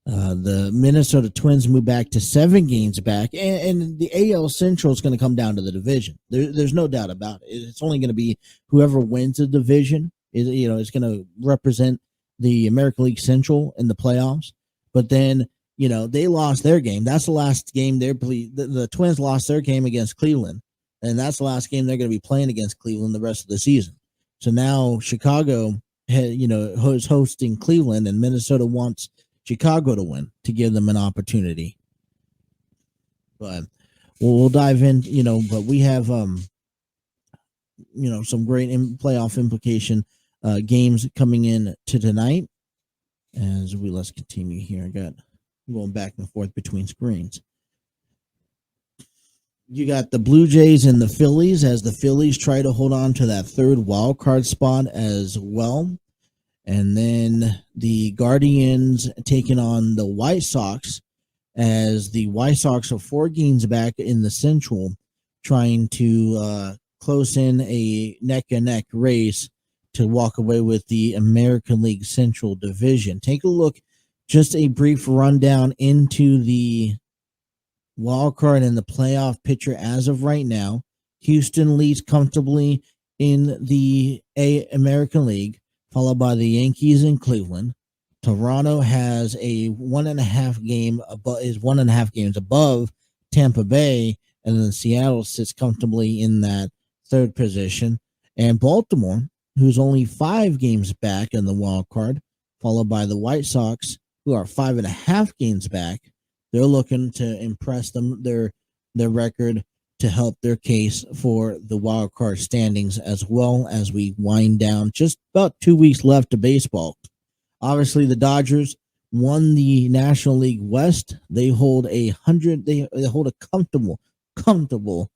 The Minnesota Twins move back to 7 games back, and the AL Central is going to come down to the division. There's no doubt about it. It's only going to be whoever wins the division is going to represent the American League Central in the playoffs. But then they lost their game. That's the last game the Twins lost their game against Cleveland, and that's the last game they're going to be playing against Cleveland the rest of the season. So now Chicago, is hosting Cleveland, and Minnesota wants Chicago to win to give them an opportunity. But we'll dive in, but we have some great playoff implication games coming in to tonight. Let's continue here. I got going back and forth between screens. You got the Blue Jays and the Phillies, as the Phillies try to hold on to that third wild card spot as well. And then the Guardians taking on the White Sox, as the White Sox are 4 games back in the Central, trying to close in a neck-and-neck race to walk away with the American League Central Division. Take a look, just a brief rundown into the wild card and the playoff picture as of right now. Houston leads comfortably in the American League, followed by the Yankees and Cleveland. Toronto has a 1.5 game above, is 1.5 games above Tampa Bay, and then Seattle sits comfortably in that third position. And Baltimore, who's only 5 games back in the wild card, followed by the White Sox, who are 5.5 games back. They're looking to impress them, their record, to help their case for the wild card standings, as well as we wind down just about 2 weeks left to baseball. Obviously, the Dodgers won the National League West. They hold they hold a comfortable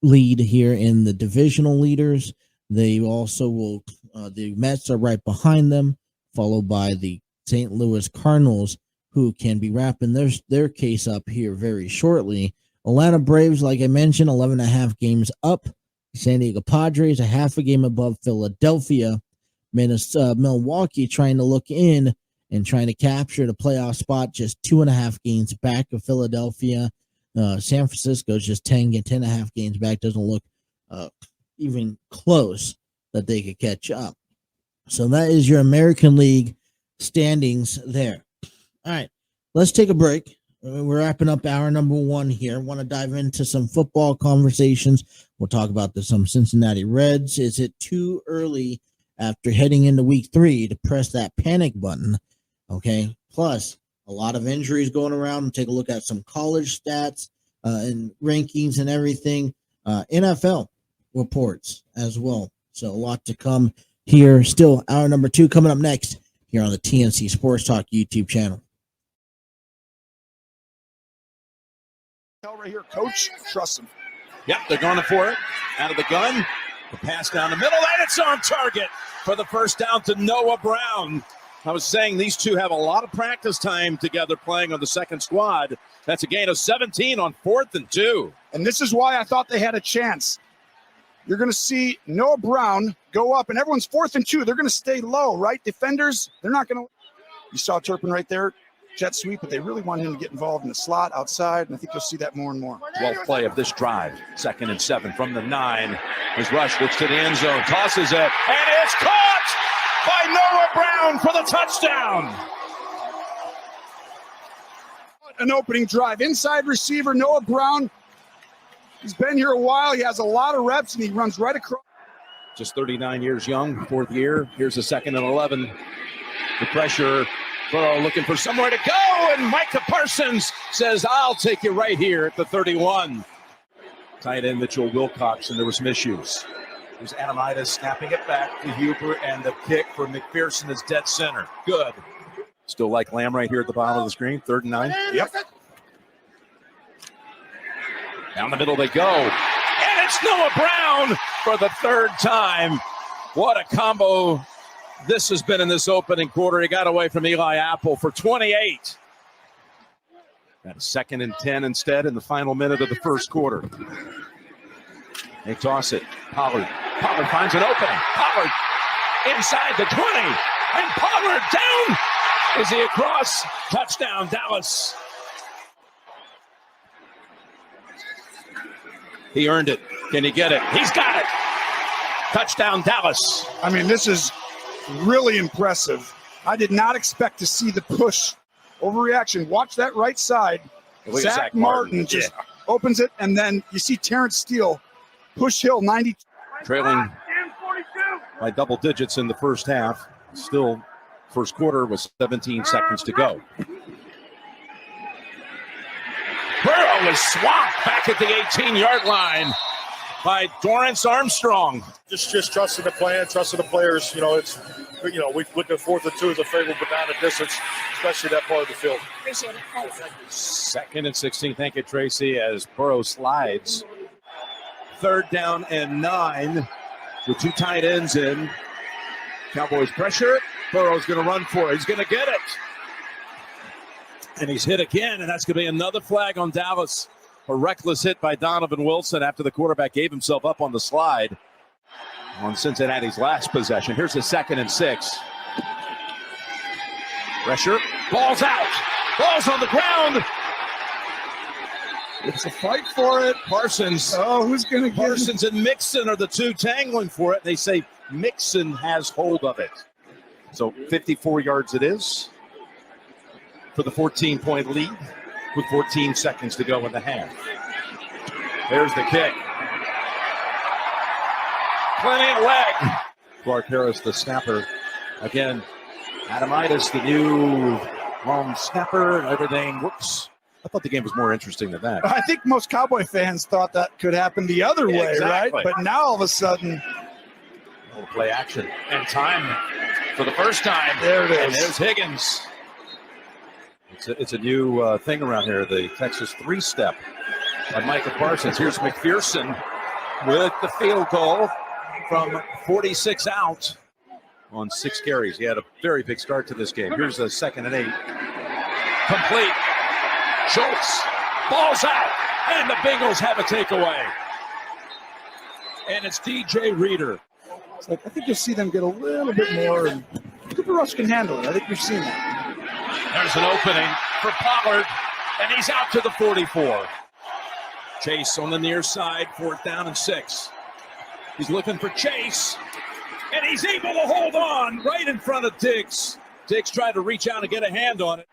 lead here in the divisional leaders. They also will the Mets are right behind them, followed by the St. Louis Cardinals, who can be wrapping their case up here very shortly. Atlanta Braves, like I mentioned, 11.5 games up. San Diego Padres, a half a game above Philadelphia. Milwaukee trying to look in and trying to capture the playoff spot, just 2.5 games back of Philadelphia. San Francisco is just 10.5 games back. Doesn't look even close that they could catch up. So that is your American League standings there. All right, let's take a break. We're wrapping up hour number 1 here. Want to dive into some football conversations. We'll talk about some Cincinnati Reds. Is it too early after heading into week 3 to press that panic button? Okay. Plus, a lot of injuries going around. Take a look at some college stats and rankings and everything. NFL reports as well. So a lot to come here. Still, hour number 2 coming up next here on the TNC Sports Talk YouTube channel. Right here, coach, trust him. Yep, they're going for it. Out of the gun. The pass down the middle, and it's on target for the first down to Noah Brown. I was saying these two have a lot of practice time together playing on the second squad. That's a gain of 17 on 4th and 2. And this is why I thought they had a chance. You're going to see Noah Brown go up, and everyone's 4th and 2. They're going to stay low, right? Defenders, they're not going to. You saw Turpin right there. Jet sweep, but they really want him to get involved in the slot outside, and I think you'll see that more and more. 12th play of this drive. 2nd and 7 from the 9. His rush looks to the end zone, tosses it, and it's caught by Noah Brown for the touchdown. An opening drive. Inside receiver, Noah Brown. He's been here a while. He has a lot of reps, and he runs right across. Just 39 years young, 4th year. Here's a 2nd and 11. The pressure. Burrow looking for somewhere to go, and Micah Parsons says, I'll take you right here at the 31. Tight end Mitchell Wilcox, and there were some issues. There's Adamitis snapping it back to Huber, and the kick for McPherson is dead center. Good. Still like Lamb right here at the bottom of the screen, 3rd and 9. Yep. Down the middle they go, and it's Noah Brown for the 3rd time. What a combo this has been in this opening quarter. He got away from Eli Apple for 28. Got a 2nd and 10 instead in the final minute of the first quarter. They toss it. Pollard. Pollard finds an opening. Pollard inside the 20. And Pollard down. Is he across? Touchdown, Dallas. He earned it. Can he get it? He's got it. Touchdown, Dallas. I mean, this is really impressive. I did not expect to see the push. Overreaction. Watch that right side. Zach Martin just opens it, and then you see Terrence Steele push Hill 90. Trailing by double digits in the first half. Still, first quarter was 17 seconds to go. Burrow is swamped back at the 18-yard line by Dorrance Armstrong. Just trusting the plan, trusting the players. We look at 4th and 2 as a favorable down the distance, especially that part of the field. Appreciate it. Thanks. 2nd and 16. Thank you, Tracy, as Burrow slides. 3rd down and 9 with 2 tight ends in. Cowboys pressure. Burrow's going to run for it. He's going to get it. And he's hit again, and that's going to be another flag on Dallas. A reckless hit by Donovan Wilson after the quarterback gave himself up on the slide on Cincinnati's last possession. Here's the 2nd and 6. Pressure. Ball's out. Ball's on the ground. It's a fight for it. Parsons. Oh, who's going to get it? Parsons and Mixon are the two tangling for it. They say Mixon has hold of it. So 54 yards it is for the 14-point lead with 14 seconds to go in the half. There's the kick. Plenty of leg. Clark Harris, the snapper. Again, Adamitis, the new long snapper, and everything. Whoops. I thought the game was more interesting than that. I think most Cowboy fans thought that could happen the other way, exactly. right? But now all of a sudden, little play action and time for the first time. There it is. And there's Higgins. It's a new thing around here, the Texas three-step by Micah Parsons. Here's McPherson with the field goal from 46 out on 6 carries. He had a very big start to this game. Here's a 2nd and 8. Complete. Schultz. Ball's out. And the Bengals have a takeaway. And it's DJ Reader. It's like, I think you'll see them get a little bit more, and Cooper Rush can handle it. I think we've seen that. There's an opening for Pollard, and he's out to the 44. Chase on the near side, 4th down and 6. He's looking for Chase, and he's able to hold on right in front of Diggs. Diggs tried to reach out and get a hand on it.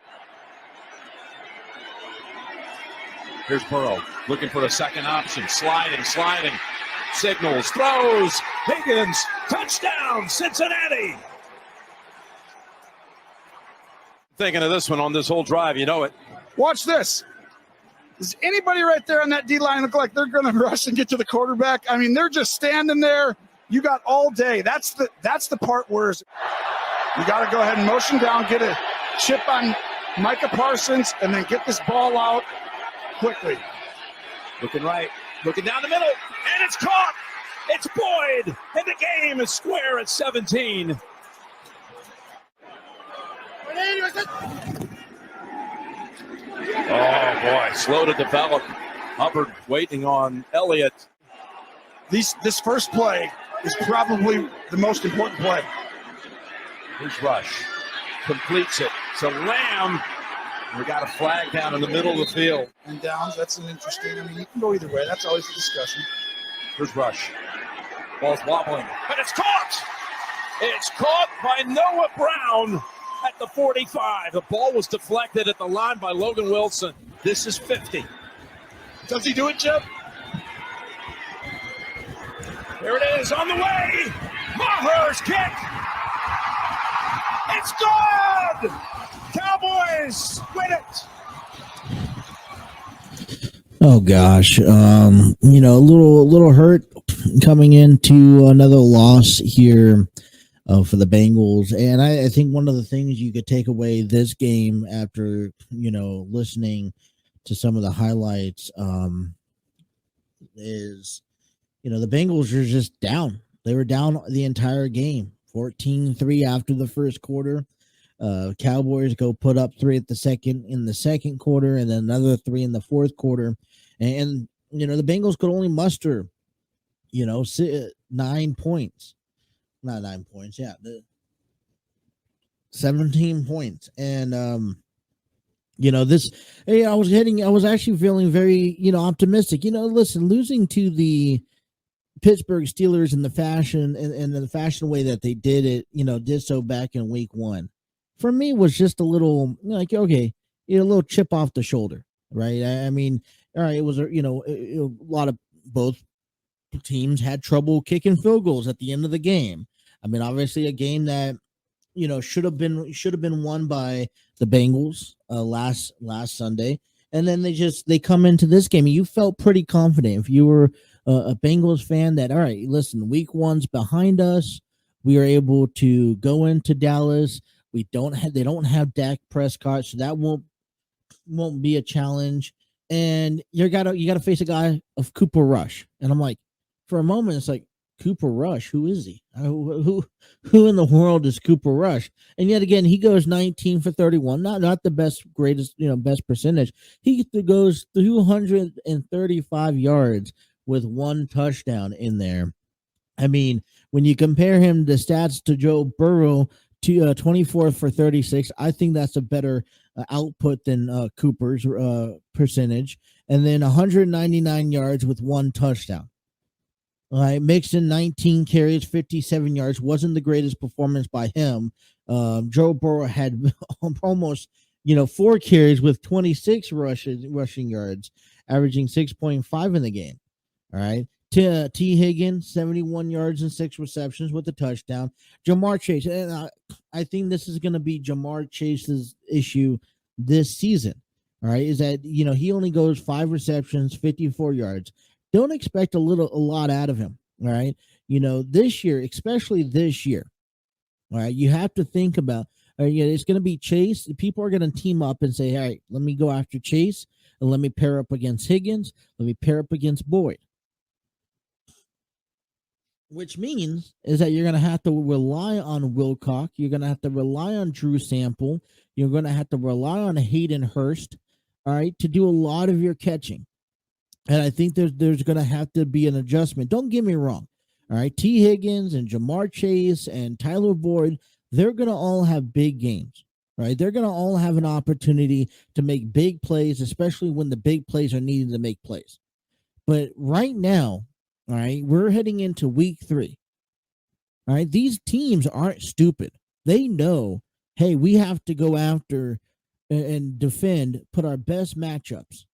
Here's Burrow looking for a second option, sliding. Signals, throws, Higgins, touchdown, Cincinnati. Thinking of this one on this whole drive, you know it. Watch this. Does anybody right there on that D-line look like they're going to rush and get to the quarterback? I mean, they're just standing there. You got all day. That's the part where you got to go ahead and motion down, get a chip on Micah Parsons, and then get this ball out quickly. Looking right, looking down the middle, and it's caught. It's Boyd, and the game is square at 17. Oh, boy, slow to develop. Hubbard waiting on Elliott. This first play is probably the most important play. Here's Rush. Completes it. So Lamb, we got a flag down in the middle of the field. And downs, that's an interesting, I mean, you can go either way. That's always a discussion. Here's Rush. Ball's wobbling, but it's caught. It's caught by Noah Brown at the 45. The ball was deflected at the line by Logan Wilson. This is 50. Does he do it, Jeff? There it is on the way. Maher's kick. It's good. Cowboys win it. Oh gosh, a little hurt coming into another loss here for the Bengals, and I think one of the things you could take away this game after listening to some of the highlights is the Bengals are just down. They were down the entire game, 14-3 after the first quarter. Cowboys go put up 3 in the second quarter, and then another 3 in the fourth quarter. And the Bengals could only muster, 9 points. Not 9 points, 17 points. And I was actually feeling very, optimistic. Listen, losing to the Pittsburgh Steelers in the fashion way that they did it, did so back in week 1. For me, was just a little a little chip off the shoulder, right? I mean, all right, it was a lot of both teams had trouble kicking field goals at the end of the game. I mean, obviously a game that should have been won by the Bengals last Sunday, and then they come into this game and you felt pretty confident if you were a Bengals fan that, all right, listen, week 1's behind us. We are able to go into Dallas. They don't have Dak Prescott, so that won't be a challenge. And you gotta face a guy of Cooper Rush. And I'm like, for a moment, it's like, Cooper Rush, who is he? Who in the world is Cooper Rush? And yet again, he goes 19 for 31, not the best percentage. He goes 235 yards with 1 touchdown in there. I mean, when you compare him the stats to Joe Burrow, to 24 for 36, I think that's a better output than Cooper's percentage. And then 199 yards with 1 touchdown. Mixon 19 carries, 57 yards. Wasn't the greatest performance by him, Joe Burrow had almost 4 carries with 26 rushing yards, averaging 6.5 in the game. All right. T. Higgins, 71 yards and 6 receptions with a touchdown. Jamar Chase, and I think this is going to be Jamar Chase's issue this season. All right, is that he only goes 5 receptions, 54 yards. Don't expect a lot out of him. All right, this year, especially this year. All right, you have to think about. It's going to be Chase. People are going to team up and say, "All right, let me go after Chase, and let me pair up against Higgins. Let me pair up against Boyd." Which means is that you're going to have to rely on Wilcock. You're going to have to rely on Drew Sample. You're going to have to rely on Hayden Hurst, all right, to do a lot of your catching. And I think there's going to have to be an adjustment. Don't get me wrong. All right, T. Higgins and Jamar Chase and Tyler Boyd, they're going to all have big games, right? They're going to all have an opportunity to make big plays, especially when the big plays are needed to make plays. But right now, all right, we're heading into week 3. All right, these teams aren't stupid. They know, hey, we have to go after and defend, put our best matchups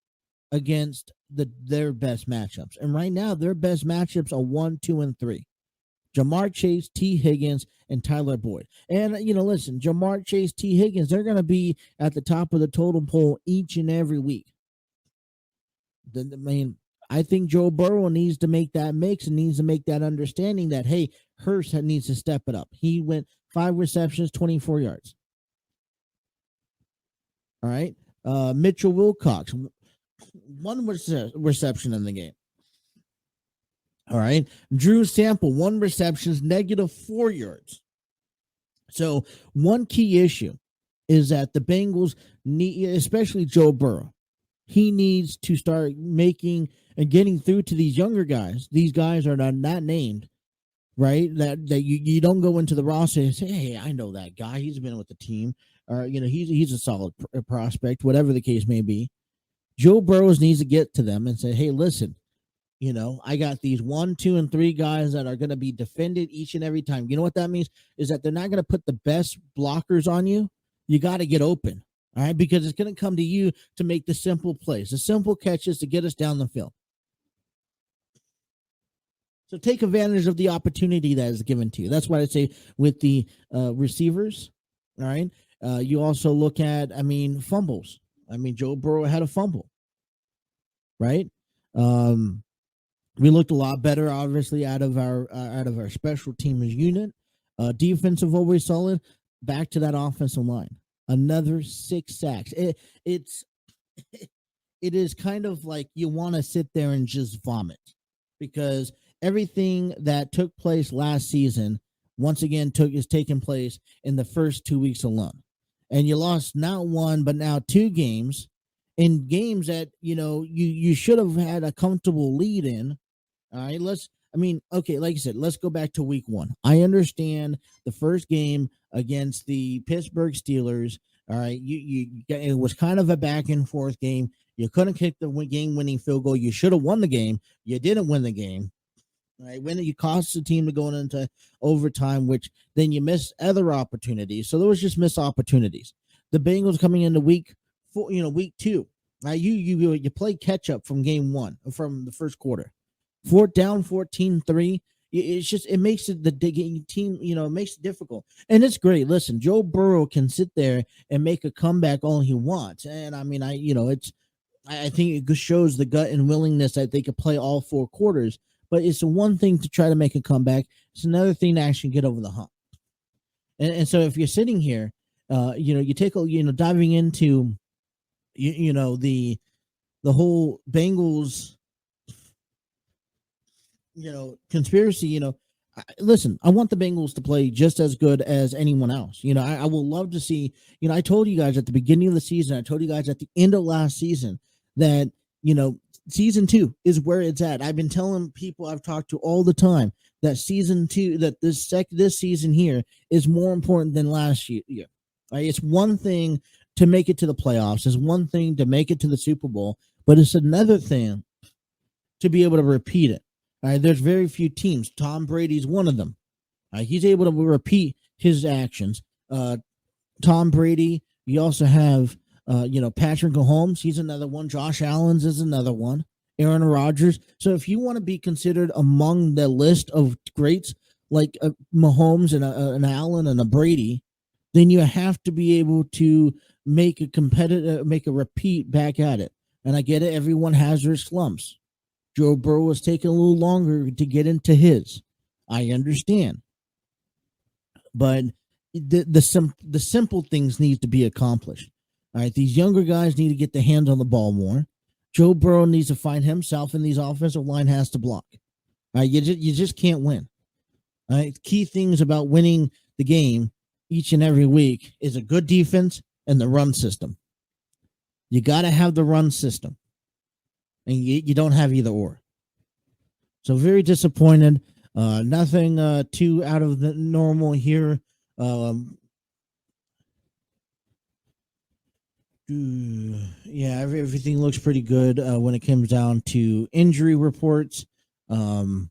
against their best matchups. And right now, their best matchups are 1, 2, and 3. Jamar Chase, T. Higgins, and Tyler Boyd. And, listen, Jamar Chase, T. Higgins, they're going to be at the top of the totem pole each and every week. I think Joe Burrow needs to make that mix and needs to make that understanding that, hey, Hurst needs to step it up. He went 5 receptions, 24 yards. All right. Mitchell Wilcox, 1 reception in the game. All right. Drew Sample, 1 reception, -4 yards. So one key issue is that the Bengals need, especially Joe Burrow, he needs to start making and getting through to these younger guys. These guys are not named, right? That you don't go into the roster and say, hey, I know that guy. He's been with the team. Or, he's a solid prospect, whatever the case may be. Joe Burrows needs to get to them and say, hey, listen, I got these 1, 2, and 3 guys that are going to be defended each and every time. You know what that means? Is that they're not going to put the best blockers on you. You got to get open, all right? Because it's going to come to you to make the simple plays, the simple catches to get us down the field. So take advantage of the opportunity that is given to you. That's why I say with the receivers, all right? You also look at, fumbles. Joe Burrow had a fumble, right? We looked a lot better, obviously, out of our special teams unit. Defensive always solid. Back to that offensive line. Another 6 sacks. It is kind of like you want to sit there and just vomit, because everything that took place last season, once again, is taking place in the first 2 weeks alone. And you lost not 1, but now 2 games, in games that, you should have had a comfortable lead in. All right, okay, like I said, let's go back to week 1. I understand the first game against the Pittsburgh Steelers. All right, it was kind of a back and forth game. You couldn't kick the game-winning field goal. You should have won the game. You didn't win the game. Right, when you cost the team to go into overtime, which then you miss other opportunities. So there was just missed opportunities. The Bengals coming into week 2. Right, you play catch up from game 1, from the first quarter. 4th down, 14-3. It makes it the team, it makes it difficult. And it's great. Listen, Joe Burrow can sit there and make a comeback all he wants. And I think it shows the gut and willingness that they could play all 4 quarters. But it's one thing to try to make a comeback. It's another thing to actually get over the hump. And so if you're sitting here, you take diving into, the whole Bengals, conspiracy, listen, I want the Bengals to play just as good as anyone else. I will love to see, I told you guys at the beginning of the season, I told you guys at the end of last season that, season 2 is where it's at. I've been telling people I've talked to all the time that season 2, that this season here is more important than last year. Right? It's one thing to make it to the playoffs. It's one thing to make it to the Super Bowl, but it's another thing to be able to repeat it. All right, there's very few teams. Tom Brady's one of them. He's able to repeat his actions. Tom Brady. You also have, Patrick Mahomes. He's another one. Josh Allen's is another one. Aaron Rodgers. So if you want to be considered among the list of greats like Mahomes and an Allen and a Brady, then you have to be able to make a repeat back at it. And I get it. Everyone has their slumps. Joe Burrow was taking a little longer to get into his. I understand. But the simple things need to be accomplished. All right, these younger guys need to get their hands on the ball more. Joe Burrow needs to find himself, and these offensive line has to block. All right, you just can't win. All right, key things about winning the game each and every week is a good defense and the run system. You got to have the run system, and you don't have either or. So very disappointed. Nothing too out of the normal here. Yeah, everything looks pretty good when it comes down to injury reports. So,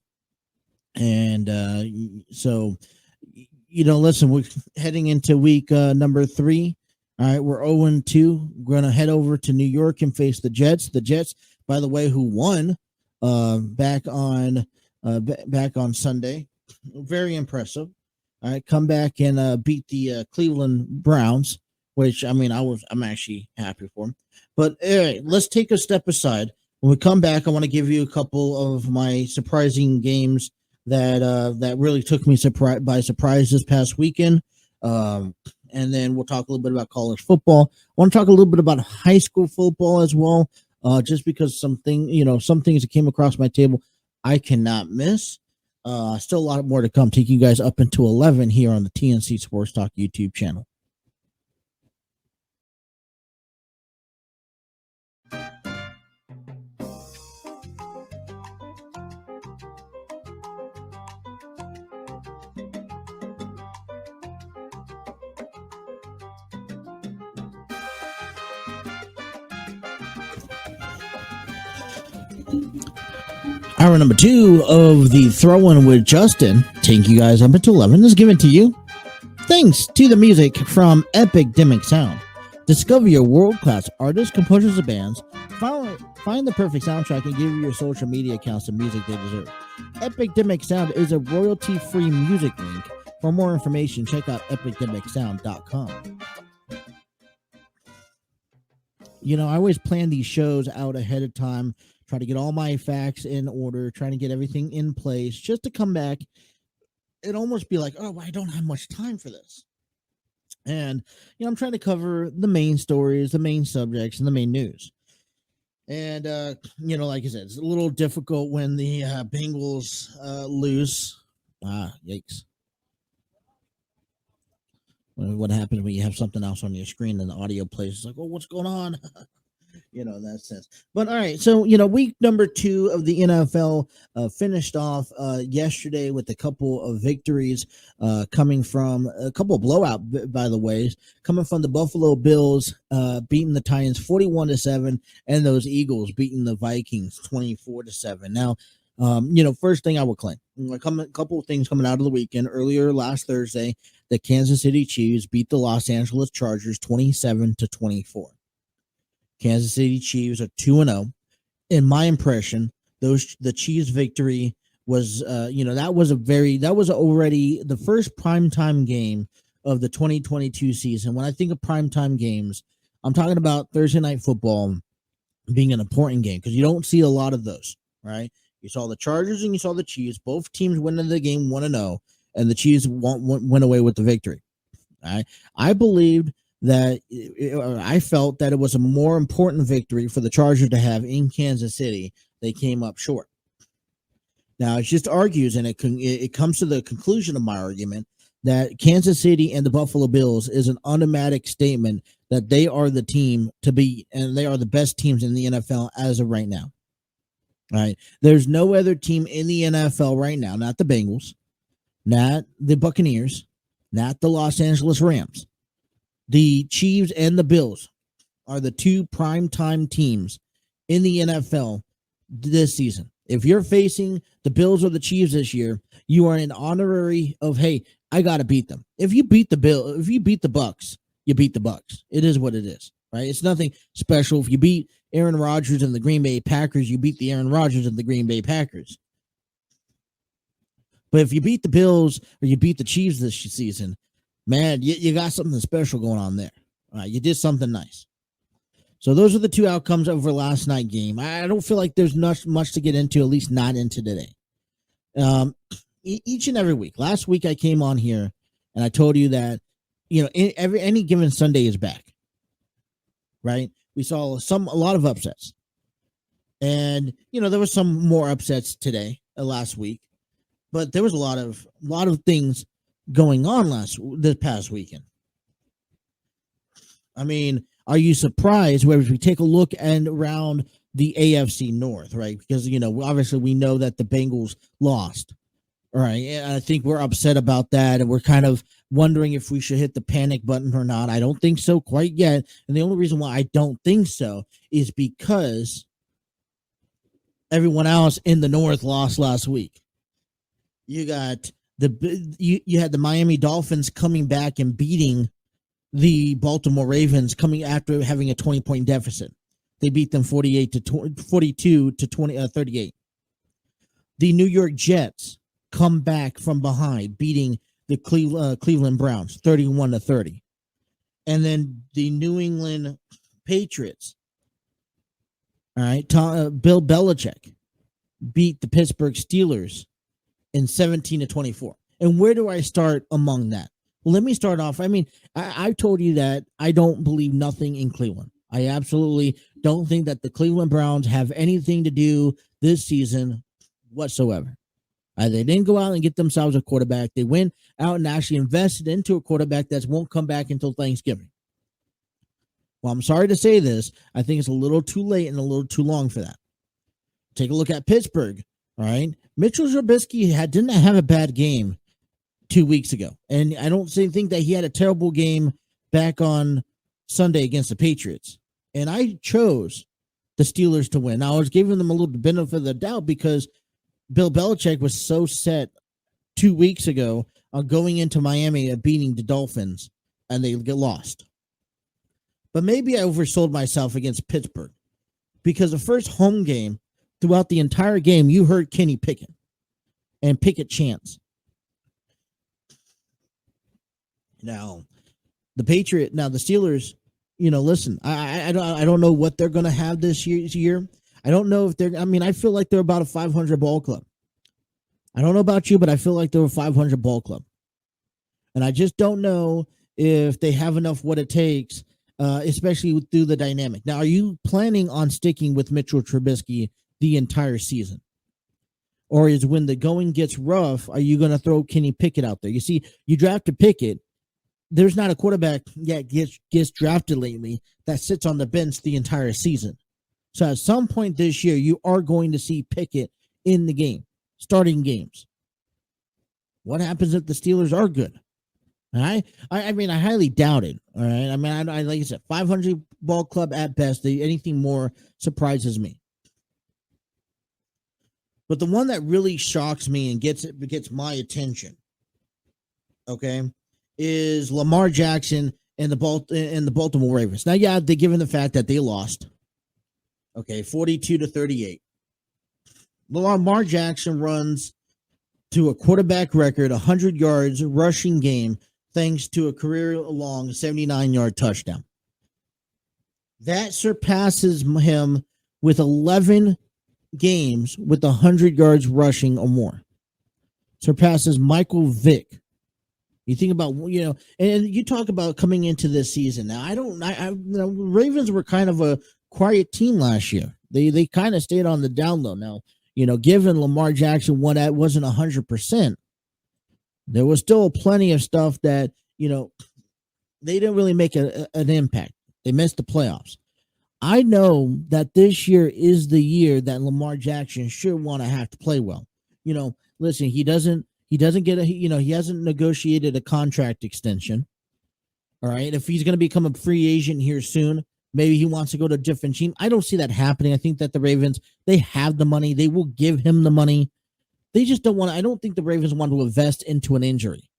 listen, we're heading into week number 3. All right, we're 0-2. We're going to head over to New York and face the Jets. The Jets, by the way, who won back on Sunday. Very impressive. All right, come back and beat the Cleveland Browns, which, I'm actually happy for them. But anyway, let's take a step aside. When we come back, I want to give you a couple of my surprising games that really took me by surprise this past weekend. And then we'll talk a little bit about college football. I want to talk a little bit about high school football as well, just because some things that came across my table I cannot miss. Still a lot more to come. Taking you guys up into 11 here on the TNC Sports Talk YouTube channel. Hour number 2 of the Throw-In with Justin, taking you guys up into 11, is given to you thanks to the music from Epidemic Sound. Discover your world-class artists, composers, and bands. Find the perfect soundtrack and give your social media accounts the music they deserve. Epidemic Sound is a royalty-free music link. For more information, check out epidemicsound.com. I always plan these shows out ahead of time, try to get all my facts in order, trying to get everything in place, just to come back and almost be like, oh, I don't have much time for this. And, I'm trying to cover the main stories, the main subjects, and the main news. And, like I said, it's a little difficult when the Bengals lose. Yikes. What happens when you have something else on your screen and the audio plays? It's like, oh, what's going on? In that sense. But all right, so week number 2 of the NFL finished off yesterday with a couple of victories coming from a couple of blowout, by the way, coming from the Buffalo Bills beating the Titans 41-7, and those Eagles beating the Vikings 24-7. Now, first thing I will claim, a couple of things coming out of the weekend. Earlier last Thursday, the Kansas City Chiefs beat the Los Angeles Chargers 27-24. Kansas City Chiefs are 2-0. In my impression, the Chiefs' victory was, that was already the first primetime game of the 2022 season. When I think of primetime games, I'm talking about Thursday Night Football being an important game because you don't see a lot of those, right? You saw the Chargers and you saw the Chiefs. Both teams went into the game 1-0, and the Chiefs went away with the victory. All right? I felt that it was a more important victory for the Chargers to have in Kansas City. They came up short. Now, it just argues, and it comes to the conclusion of my argument, that Kansas City and the Buffalo Bills is an automatic statement that they are the team to beat, and they are the best teams in the NFL as of right now. All right. There's no other team in the NFL right now, not the Bengals, not the Buccaneers, not the Los Angeles Rams. The Chiefs and the Bills are the 2 primetime teams in the NFL this season. If you're facing the Bills or the Chiefs this year, you are an honorary of, hey, I got to beat them. If you beat the Bucks, you beat the Bucks. It is what it is, right? It's nothing special. If you beat Aaron Rodgers and the Green Bay Packers, you beat the Aaron Rodgers and the Green Bay Packers. But if you beat the Bills or you beat the Chiefs this season, man, you got something special going on there. All right, you did something nice. So those are the two outcomes over last night game. I don't feel like there's not much to get into, at least not into today. Each and every week. Last week I came on here and I told you that, any given Sunday is back. Right? We saw a lot of upsets. And, there was some more upsets today, last week. But there was a lot of things going on this past weekend. I mean, are you surprised where we take a look around the AFC North, right? Because, obviously we know that the Bengals lost, right? And I think we're upset about that, and we're kind of wondering if we should hit the panic button or not. I don't think so quite yet. And the only reason why I don't think so is because everyone else in the North lost last week. You got you had the Miami Dolphins coming back and beating the Baltimore Ravens coming after having a 20-point deficit. They beat them 42 to 38. The New York Jets come back from behind, beating the Cleveland Browns 31-30. And then the New England Patriots, all right, Bill Belichick beat the Pittsburgh Steelers in 17-24. And where do I start among that? Well, let me start off. I mean, I told you that I don't believe nothing in Cleveland. I absolutely don't think that the Cleveland Browns have anything to do this season whatsoever. They didn't go out and get themselves a quarterback. They went out and actually invested into a quarterback that won't come back until Thanksgiving. Well, I'm sorry to say this. I think it's a little too late and a little too long for that. Take a look at Pittsburgh. All right. Mitchell Trubisky didn't have a bad game 2 weeks ago. And I don't think that he had a terrible game back on Sunday against the Patriots. And I chose the Steelers to win. Now, I was giving them a little benefit of the doubt because Bill Belichick was so set 2 weeks ago on going into Miami and beating the Dolphins, and they get lost. But maybe I oversold myself against Pittsburgh because the first home game, throughout the entire game, you heard Kenny Pickett and Pickett chants. Now, the Steelers, listen, I don't know what they're going to have this year. I don't know if I feel like they're about a 500 ball club. I don't know about you, but I feel like they're a 500 ball club. And I just don't know if they have enough what it takes, especially through the dynamic. Now, are you planning on sticking with Mitchell Trubisky the entire season? Or is when the going gets rough, are you going to throw Kenny Pickett out there? You see, you drafted Pickett. There's not a quarterback that gets drafted lately that sits on the bench the entire season. So at some point this year, you are going to see Pickett in the game, starting games. What happens if the Steelers are good? All right. I mean, I highly doubt it. All right. I mean, I like I said, 500 ball club at best. Anything more surprises me. But the one that really shocks me and gets my attention, okay, is Lamar Jackson and the Baltimore Ravens. Now, yeah, they're given the fact that they lost. Okay, 42-38. Lamar Jackson runs to a quarterback record 100 yards rushing game thanks to a career-long 79-yard touchdown. That surpasses him with 11 games with 100 yards rushing or more. Surpasses Michael Vick. You think about, and you talk about coming into this season. Now, Ravens were kind of a quiet team last year. They kind of stayed on the down low. Now, given Lamar Jackson wasn't 100%, there was still plenty of stuff that, they didn't really make an impact. They missed the playoffs. I know that this year is the year that Lamar Jackson should want to have to play well. Listen, he hasn't negotiated a contract extension. All right. If he's going to become a free agent here soon, maybe he wants to go to a different team. I don't see that happening. I think that the Ravens, they have the money. They will give him the money. They just don't want to. I don't think the Ravens want to invest into an injury.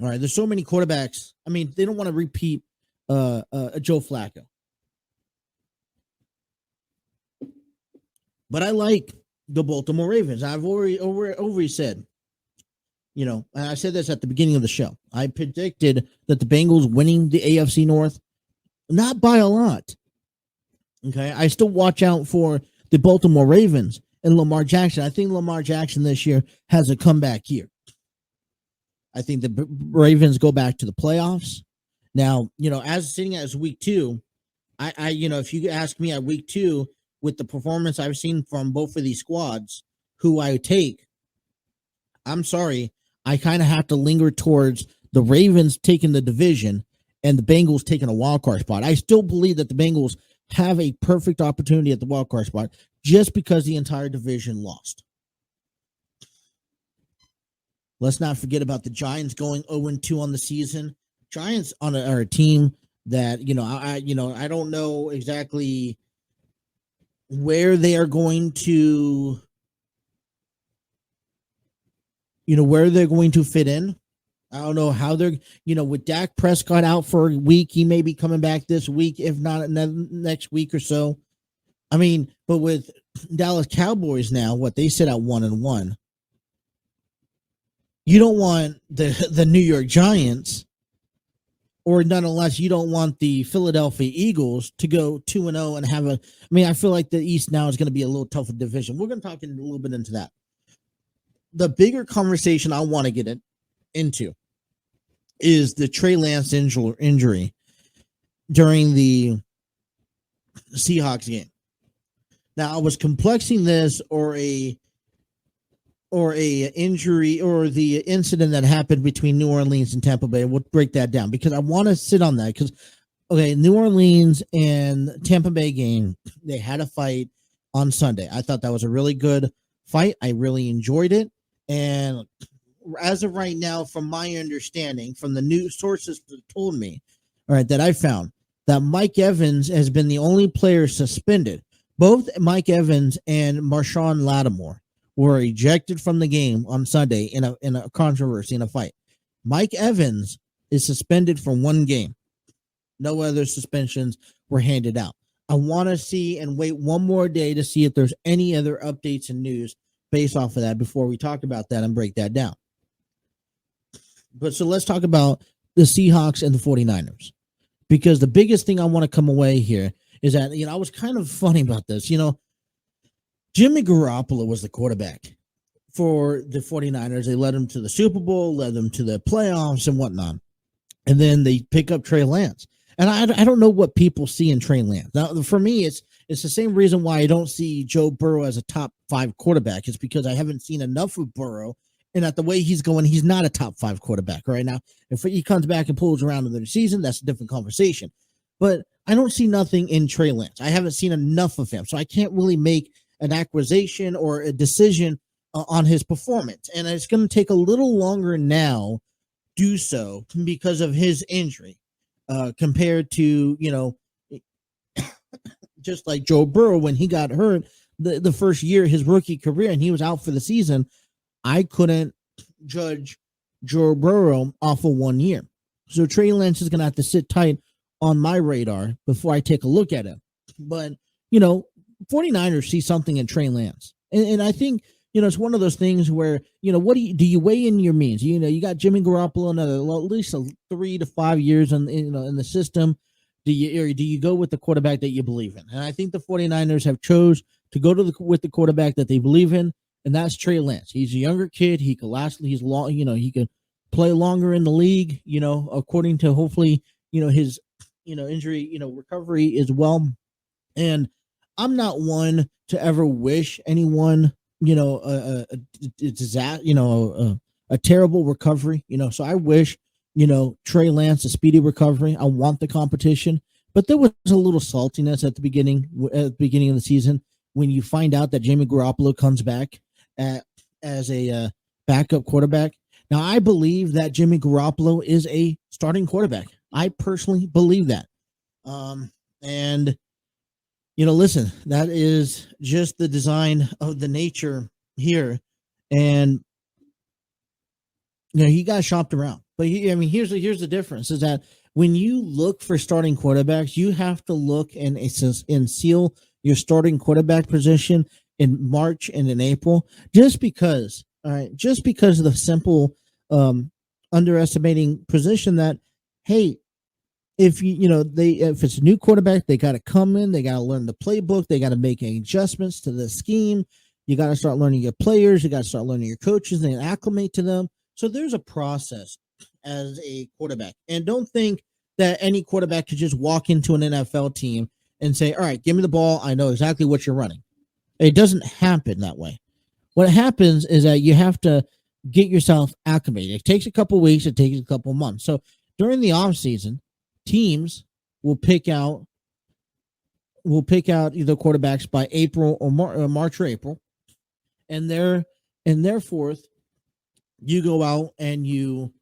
All right, there's so many quarterbacks. I mean, they don't want to repeat Joe Flacco. But I like the Baltimore Ravens. I've already said, you know, and I said this at the beginning of the show. I predicted that the Bengals winning the AFC North, not by a lot. Okay, I still watch out for the Baltimore Ravens and Lamar Jackson. I think Lamar Jackson this year has a comeback year. I think the Ravens go back to the playoffs. Now, you know, as sitting as week 2, I you know, if you ask me at week 2 with the performance I've seen from both of these squads, who I would take, I'm sorry, I kind of have to linger towards the Ravens taking the division and the Bengals taking a wild card spot. I still believe that the Bengals have a perfect opportunity at the wild card spot just because the entire division lost. Let's not forget about the Giants going 0-2 on the season. Giants are a team that, you know, I don't know exactly where they are going to, you know, where they're going to fit in. I don't know how they're, you know, with Dak Prescott out for a week, he may be coming back this week, if not next week or so. I mean, but with Dallas Cowboys now, what they sit at 1-1. You don't want the New York Giants, or nonetheless, you don't want the Philadelphia Eagles to go 2-0 and have a. I mean, I feel like the East now is going to be a little tougher division. We're going to talk a little bit into that. The bigger conversation I want to get into is the Trey Lance injury during the Seahawks game. Now, I was complexing this or a injury or the incident that happened between New Orleans and Tampa Bay. We'll break that down because I want to sit on that because, okay, New Orleans and Tampa Bay game, they had a fight on Sunday. I thought that was a really good fight. I really enjoyed it. And as of right now, from my understanding, from the news sources that told me, all right, that I found that Mike Evans has been the only player suspended. Both Mike Evans and Marshawn Lattimore were ejected from the game on Sunday in a controversy, in a fight. Mike Evans is suspended for 1 game. No other suspensions were handed out. I want to see and wait one more day to see if there's any other updates and news based off of that before we talk about that and break that down. But so let's talk about the Seahawks and the 49ers, because the biggest thing I want to come away here is that, you know, I was kind of funny about this. You know, Jimmy Garoppolo was the quarterback for the 49ers. They led him to the Super Bowl, led them to the playoffs and whatnot. And then they pick up Trey Lance. And I don't know what people see in Trey Lance. Now, for me, it's the same reason why I don't see Joe Burrow as a top 5 quarterback. It's because I haven't seen enough of Burrow. And at the way he's going, he's not a top 5 quarterback right now. If he comes back and pulls around in the season, that's a different conversation. But I don't see nothing in Trey Lance. I haven't seen enough of him. So I can't really make an acquisition or a decision on his performance. And it's going to take a little longer now do so because of his injury compared to, you know, just like Joe Burrow when he got hurt the first year, his rookie career, and he was out for the season. I couldn't judge Joe Burrow off of 1 year. So Trey Lance is going to have to sit tight on my radar before I take a look at him. But, you know, 49ers see something in Trey Lance. And I think, you know, it's one of those things where, you know, what do you weigh in your means? You know, you got Jimmy Garoppolo another at least 3 to 5 years in the system. Do you go with the quarterback that you believe in? And I think the 49ers have chose to go with the quarterback that they believe in, and that's Trey Lance. He's a younger kid. He could he's long, you know, he could play longer in the league, you know, according to hopefully, you know, his, you know, injury, you know, recovery as well. And I'm not one to ever wish anyone, you know, a terrible recovery, you know. So I wish, you know, Trey Lance a speedy recovery. I want the competition, but there was a little saltiness at the beginning of the season when you find out that Jimmy Garoppolo comes back as a backup quarterback. Now, I believe that Jimmy Garoppolo is a starting quarterback. I personally believe that. And, you know, listen, that is just the design of the nature here. And, you know, he got shopped around. But here's the difference is that when you look for starting quarterbacks, you have to look and seal your starting quarterback position in March and in April, just because, all right, just because of the simple underestimating position that, hey, if if it's a new quarterback, they got to come in, they got to learn the playbook, they got to make adjustments to the scheme. You got to start learning your players, you got to start learning your coaches and acclimate to them. So there's a process as a quarterback. And don't think that any quarterback could just walk into an NFL team and say, all right, give me the ball. I know exactly what you're running. It doesn't happen that way. What happens is that you have to get yourself acclimated. It takes a couple weeks. It takes a couple months. So during the off season, teams will pick out either quarterbacks by April or March or April. And therefore, you go out and you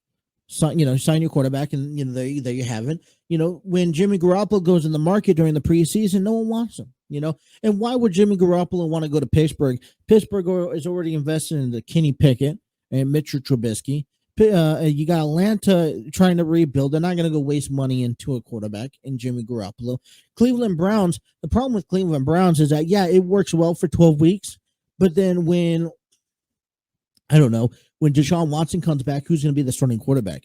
sign your quarterback, and there you have it. When Jimmy Garoppolo goes in the market during the preseason, no one wants him. And why would Jimmy Garoppolo want to go to Pittsburgh? Pittsburgh is already invested in the Kenny Pickett and Mitchell Trubisky. You got Atlanta trying to rebuild. They're not going to go waste money into a quarterback in Jimmy Garoppolo. Cleveland Browns. The problem with Cleveland Browns is that it works well for 12 weeks, but then when Deshaun Watson comes back, who's going to be the starting quarterback?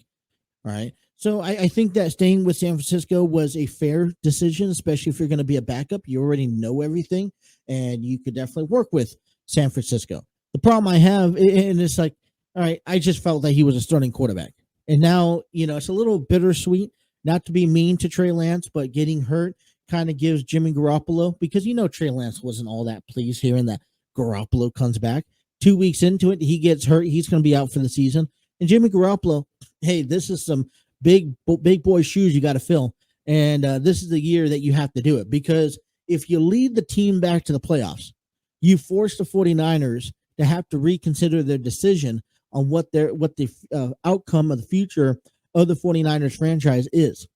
All right. So I think that staying with San Francisco was a fair decision, especially if you're going to be a backup. You already know everything, and you could definitely work with San Francisco. The problem I have, and it's like, all right, I just felt that he was a starting quarterback. And now, it's a little bittersweet, not to be mean to Trey Lance, but getting hurt kind of gives Jimmy Garoppolo, because Trey Lance wasn't all that pleased hearing that Garoppolo comes back. 2 weeks into it, he gets hurt. He's going to be out for the season. And Jimmy Garoppolo, hey, this is some big boy shoes you got to fill. And this is the year that you have to do it, because if you lead the team back to the playoffs, you force the 49ers to have to reconsider their decision on what the outcome of the future of the 49ers franchise is.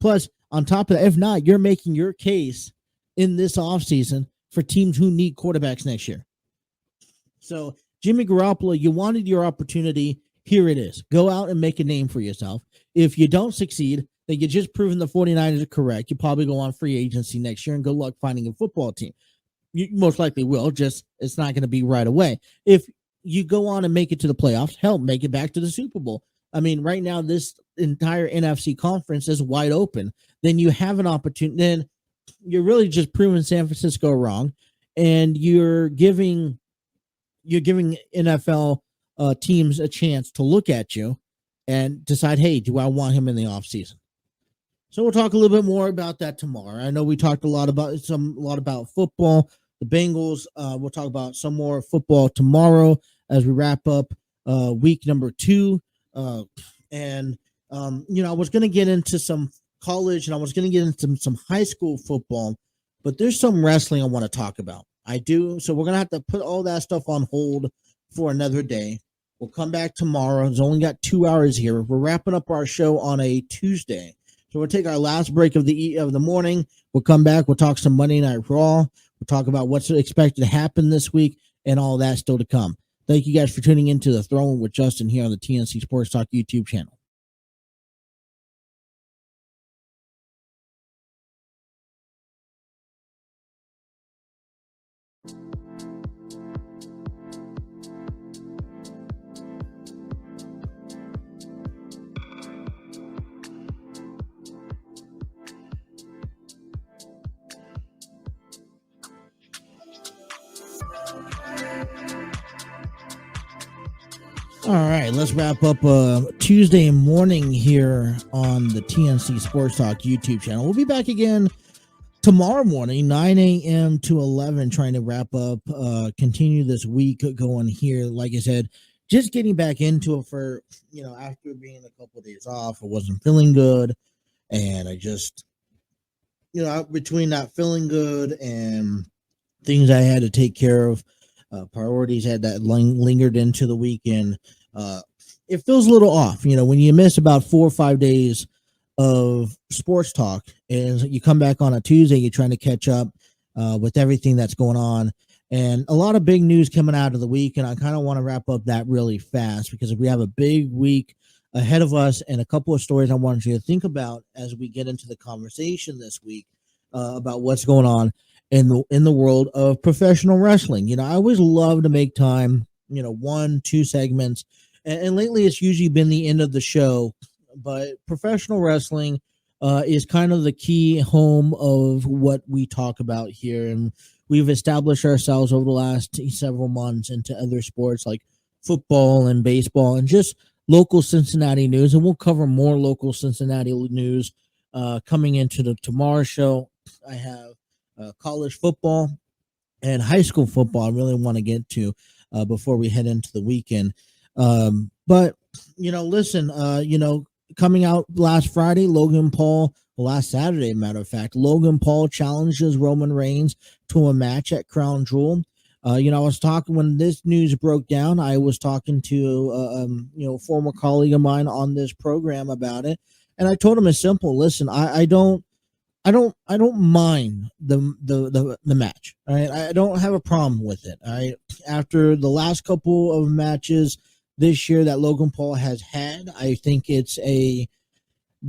Plus, on top of that, if not, you're making your case in this offseason for teams who need quarterbacks next year. So, Jimmy Garoppolo, you wanted your opportunity. Here it is. Go out and make a name for yourself. If you don't succeed, then you're just proving the 49ers are correct. You probably go on free agency next year, and good luck finding a football team. You most likely will, just it's not going to be right away. If you go on and make it to the playoffs, hell, make it back to the Super Bowl. I mean, right now, this entire NFC conference is wide open. Then you have an opportunity. Then you're really just proving San Francisco wrong, and you're giving NFL teams a chance to look at you and decide, hey, do I want him in the offseason? So we'll talk a little bit more about that tomorrow. I know we talked a lot about football, the Bengals. We'll talk about some more football tomorrow as we wrap up week number 2. I was going to get into some college, and I was going to get into some high school football, but there's some wrestling I want to talk about. I do. So we're going to have to put all that stuff on hold for another day. We'll come back tomorrow. It's only got 2 hours here. We're wrapping up our show on a Tuesday. So we'll take our last break of the morning. We'll come back. We'll talk some Monday Night Raw. We'll talk about what's expected to happen this week and all that still to come. Thank you guys for tuning into the Throwing with Justin here on the TNC Sports Talk YouTube channel. All right, let's wrap up Tuesday morning here on the TNC Sports Talk YouTube channel. We'll be back again tomorrow morning, 9 a.m. to 11, trying to wrap up, continue this week going here. Like I said, just getting back into it for, after being a couple of days off, I wasn't feeling good. And I just, between not feeling good and things I had to take care of, priorities had that lingered into the weekend. It feels a little off, when you miss about 4 or 5 days of sports talk and you come back on a Tuesday, you're trying to catch up with everything that's going on, and a lot of big news coming out of the week. And I kind of want to wrap up that really fast because we have a big week ahead of us, and a couple of stories I wanted you to think about as we get into the conversation this week about what's going on in the world of professional wrestling. I always love to make time, 1-2 segments, and lately it's usually been the end of the show, but professional wrestling is kind of the key home of what we talk about here, and we've established ourselves over the last several months into other sports like football and baseball and just local Cincinnati news, and we'll cover more local Cincinnati news coming into the tomorrow show. I have college football and high school football I really want to get to before we head into the weekend. But listen, coming out last Friday, last Saturday, matter of fact, Logan Paul challenges Roman Reigns to a match at Crown Jewel. I was talking when this news broke down. I was talking to a former colleague of mine on this program about it, and I told him it's simple. Listen, I don't mind the match. All right, I don't have a problem with it. All right, after the last couple of matches this year that Logan Paul has had, I think it's a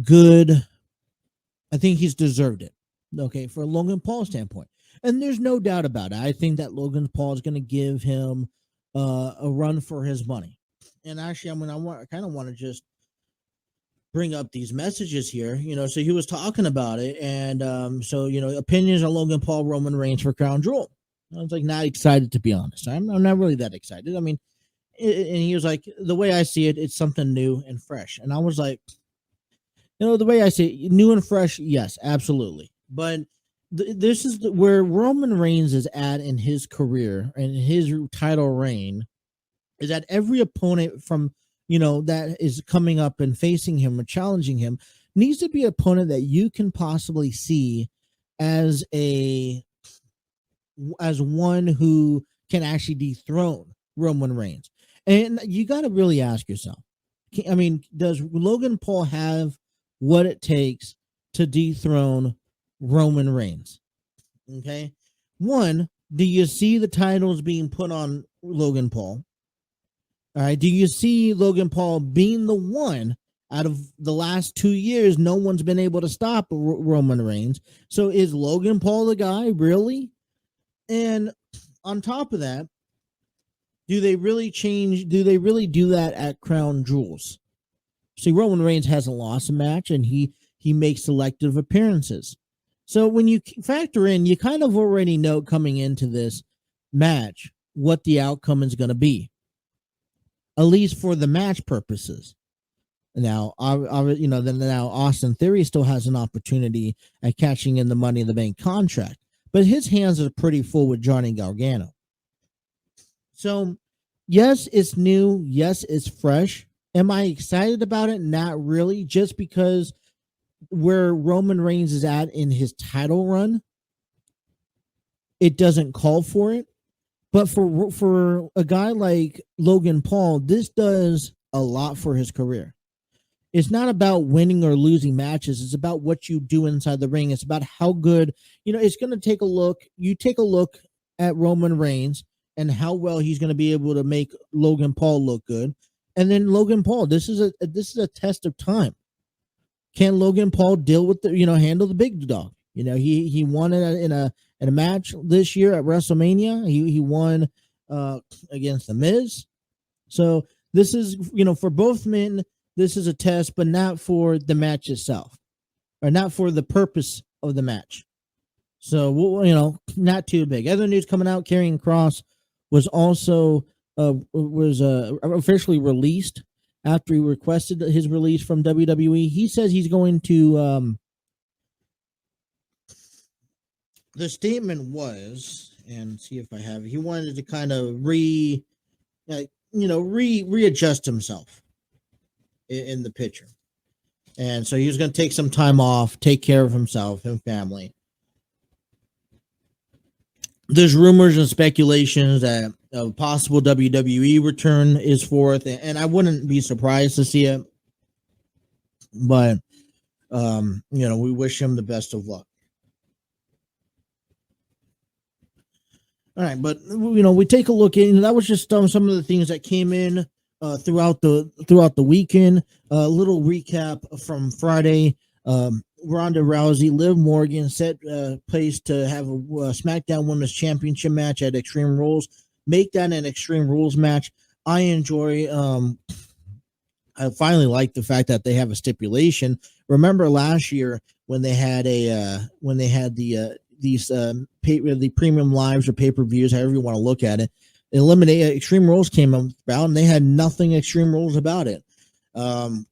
good. I think he's deserved it. Okay, for a Logan Paul standpoint. And there's no doubt about it. I think that Logan Paul is going to give him a run for his money. And actually, I kind of want to just bring up these messages here. So he was talking about it, and opinions on Logan Paul, Roman Reigns for Crown Jewel. I was like, not excited, to be honest. I'm not really that excited. I mean, and he was like, the way I see it, it's something new and fresh. And I was like, the way I see it, new and fresh, yes, absolutely. But this is where Roman Reigns is at in his career and his title reign, is that every opponent from that is coming up and facing him or challenging him needs to be an opponent that you can possibly see as one who can actually dethrone Roman Reigns. And you got to really ask yourself, does Logan Paul have what it takes to dethrone Roman Reigns? Okay. One, do you see the titles being put on Logan Paul? All right. Do you see Logan Paul being the one out of the last 2 years? No one's been able to stop Roman Reigns. So is Logan Paul the guy, really? And on top of that, do they really do that at Crown Jewels? See, Roman Reigns hasn't lost a match, and he makes selective appearances. So when you factor in, you kind of already know coming into this match what the outcome is going to be, at least for the match purposes. Now, now Austin Theory still has an opportunity at catching in the Money in the Bank contract, but his hands are pretty full with Johnny Gargano. So, yes, it's new. Yes, it's fresh. Am I excited about it? Not really, just because where Roman Reigns is at in his title run, it doesn't call for it. But for a guy like Logan Paul, this does a lot for his career. It's not about winning or losing matches. It's about what you do inside the ring. It's about how good, it's going to take a look. You take a look at Roman Reigns and how well he's going to be able to make Logan Paul look good. And then Logan Paul, this is a test of time. Can Logan Paul deal with handle the big dog? He won it in a match this year at WrestleMania. He won against The Miz. So this is, for both men, this is a test, but not for the match itself, or not for the purpose of the match. So, not too big. Other news coming out, Karrion Kross was also officially released after he requested his release from WWE. He says he's going to the statement was, and see if I have it, he wanted to kind of readjust himself in the picture. And so he was going to take some time off, take care of himself and family. There's rumors and speculations that a possible WWE return is forth, and I wouldn't be surprised to see it. But, we wish him the best of luck. All right, but, we take a look in. That was just some of the things that came in throughout the weekend. A little recap from Friday. Ronda Rousey, Liv Morgan set place to have a SmackDown Women's Championship match at Extreme Rules. Make that an Extreme Rules match. I enjoy. I finally like the fact that they have a stipulation. Remember last year when they had the premium lives or pay-per-views, however you want to look at it. Eliminate Extreme Rules came about and they had nothing Extreme Rules about it. The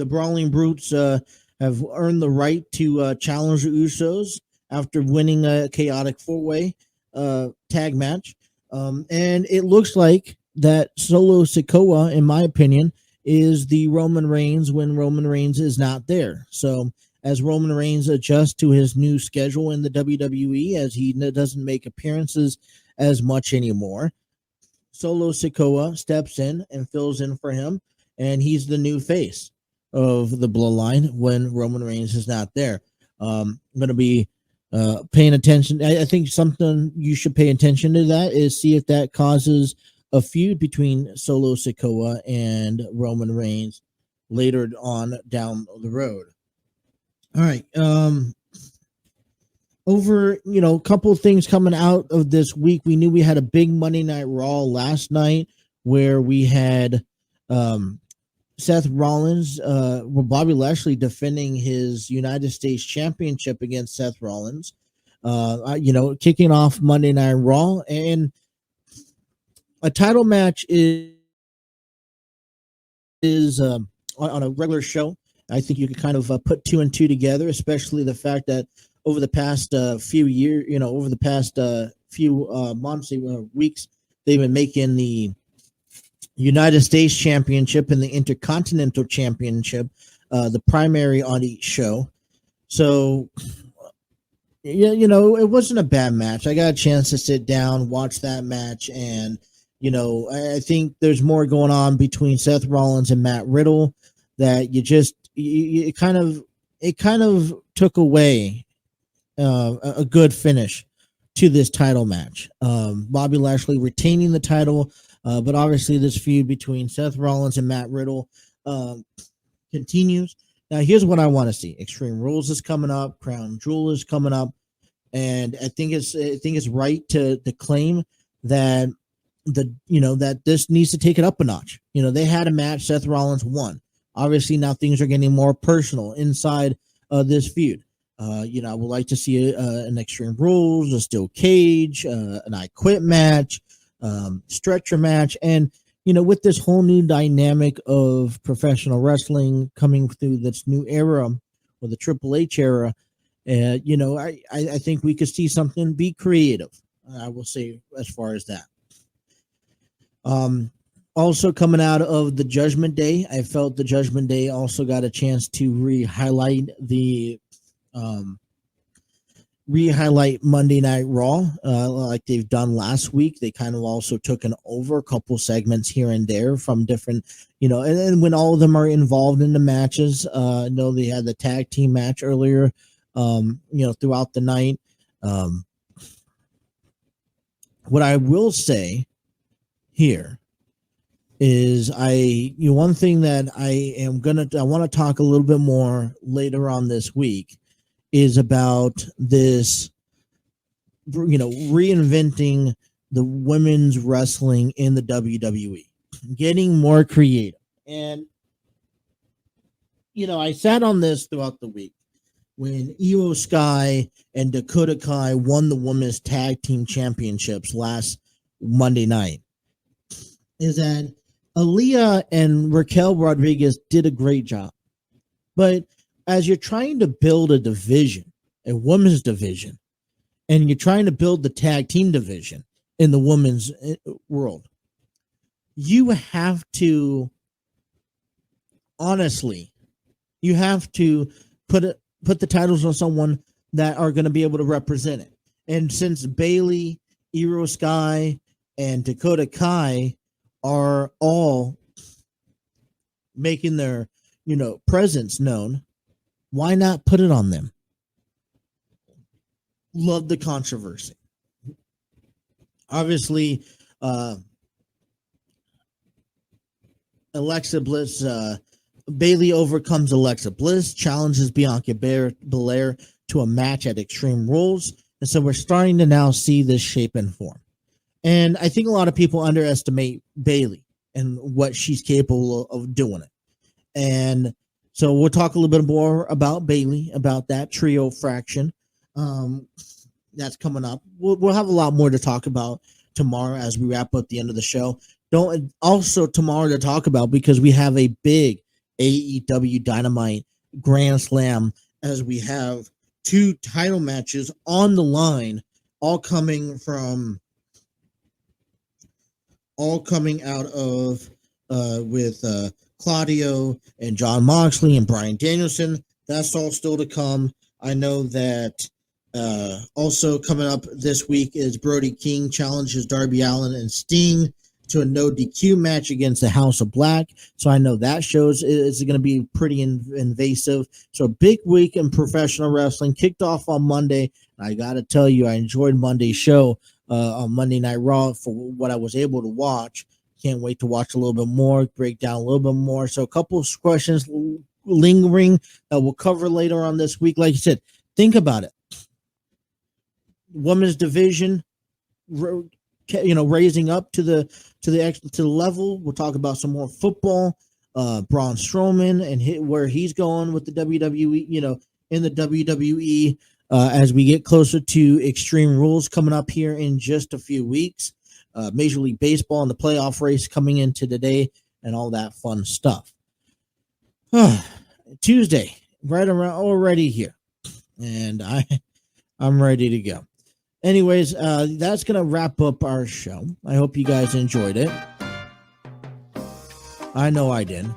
Brawling Brutes have earned the right to challenge the Usos after winning a chaotic 4-way tag match. And it looks like that Solo Sikoa, in my opinion, is the Roman Reigns when Roman Reigns is not there. So as Roman Reigns adjusts to his new schedule in the WWE, as he doesn't make appearances as much anymore, Solo Sikoa steps in and fills in for him, and he's the new face of the bloodline when Roman Reigns is not there. I'm going to be paying attention. I think something you should pay attention to that is see if that causes a feud between Solo Sikoa and Roman Reigns later on down the road. All right. Over, a couple of things coming out of this week. We knew we had a big Monday Night Raw last night where we had Seth Rollins, Bobby Lashley defending his United States Championship against Seth Rollins. Kicking off Monday Night Raw, and a title match is on a regular show. I think you could kind of put 2 and 2 together, especially the fact that over the past few years, over the past few months, weeks, they've been making the United States Championship and the Intercontinental Championship the primary on each show. So, it wasn't a bad match. I got a chance to sit down, watch that match, and I think there's more going on between Seth Rollins and Matt Riddle that it kind of took away a good finish to this title match. Bobby Lashley retaining the title, but obviously this feud between Seth Rollins and Matt Riddle continues. Now, here's what I want to see: Extreme Rules is coming up, Crown Jewel is coming up, and I think it's right to claim that that this needs to take it up a notch. They had a match, Seth Rollins won. Obviously, now things are getting more personal inside this feud. I would like to see an Extreme Rules, a steel cage, an I Quit match, stretcher match, and with this whole new dynamic of professional wrestling coming through this new era, or the Triple H era, I think we could see something be creative. I will say as far as that. Also coming out of the Judgment Day, I felt the Judgment Day also got a chance to re-highlight Monday Night Raw, like they've done last week. They kind of also took over a couple segments here and there from different, and when all of them are involved in the matches, they had the tag team match earlier, throughout the night. What I will say here is one thing that I want to talk a little bit more later on this week is about this, reinventing the women's wrestling in the WWE, getting more creative. And, I sat on this throughout the week when Io Sky and Dakota Kai won the women's tag team championships last Monday night, is that Aaliyah and Raquel Rodriguez did a great job. But as you're trying to build a division, a women's division, and you're trying to build the tag team division in the women's world, you have to, honestly, put the titles on someone that are going to be able to represent it. And since Bayley, Io Sky, and Dakota Kai are all making their, presence known, why not put it on them? Love the controversy. Obviously, Alexa Bliss, Bailey overcomes Alexa Bliss, challenges Bianca Belair to a match at Extreme Rules. And so we're starting to now see this shape and form. And I think a lot of people underestimate Bailey and what she's capable of doing it. And so we'll talk a little bit more about Bailey, about that trio fraction. That's coming up. We'll have a lot more to talk about tomorrow as we wrap up the end of the show. Don't also tomorrow to talk about, because we have a big AEW Dynamite Grand Slam, as we have 2 title matches on the line, all coming out of with Claudio and John Moxley and Bryan Danielson. That's all still to come. I know that also coming up this week is Brody King challenges Darby Allin and Sting to a no DQ match against the House of Black. So I know that shows is going to be pretty invasive. So big week in professional wrestling, kicked off on Monday. I got to tell you, I enjoyed Monday's show on Monday Night Raw for what I was able to watch. Can't wait to watch a little bit more, break down a little bit more. So a couple of questions lingering that we'll cover later on this week. Like I said, think about it. Women's division, raising up to the level. We'll talk about some more football. Braun Strowman and where he's going with the WWE. In the WWE, as we get closer to Extreme Rules coming up here in just a few weeks. Major League Baseball and the playoff race coming into today, and all that fun stuff. Tuesday, right around already here, and I'm ready to go. Anyways, that's going to wrap up our show. I hope you guys enjoyed it. I know I did.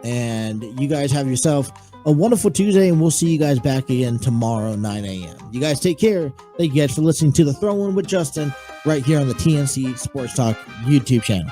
And you guys have yourself a wonderful Tuesday, and we'll see you guys back again tomorrow, 9 a.m. You guys take care. Thank you guys for listening to The Throw In with Justin right here on the TNC Sports Talk YouTube channel.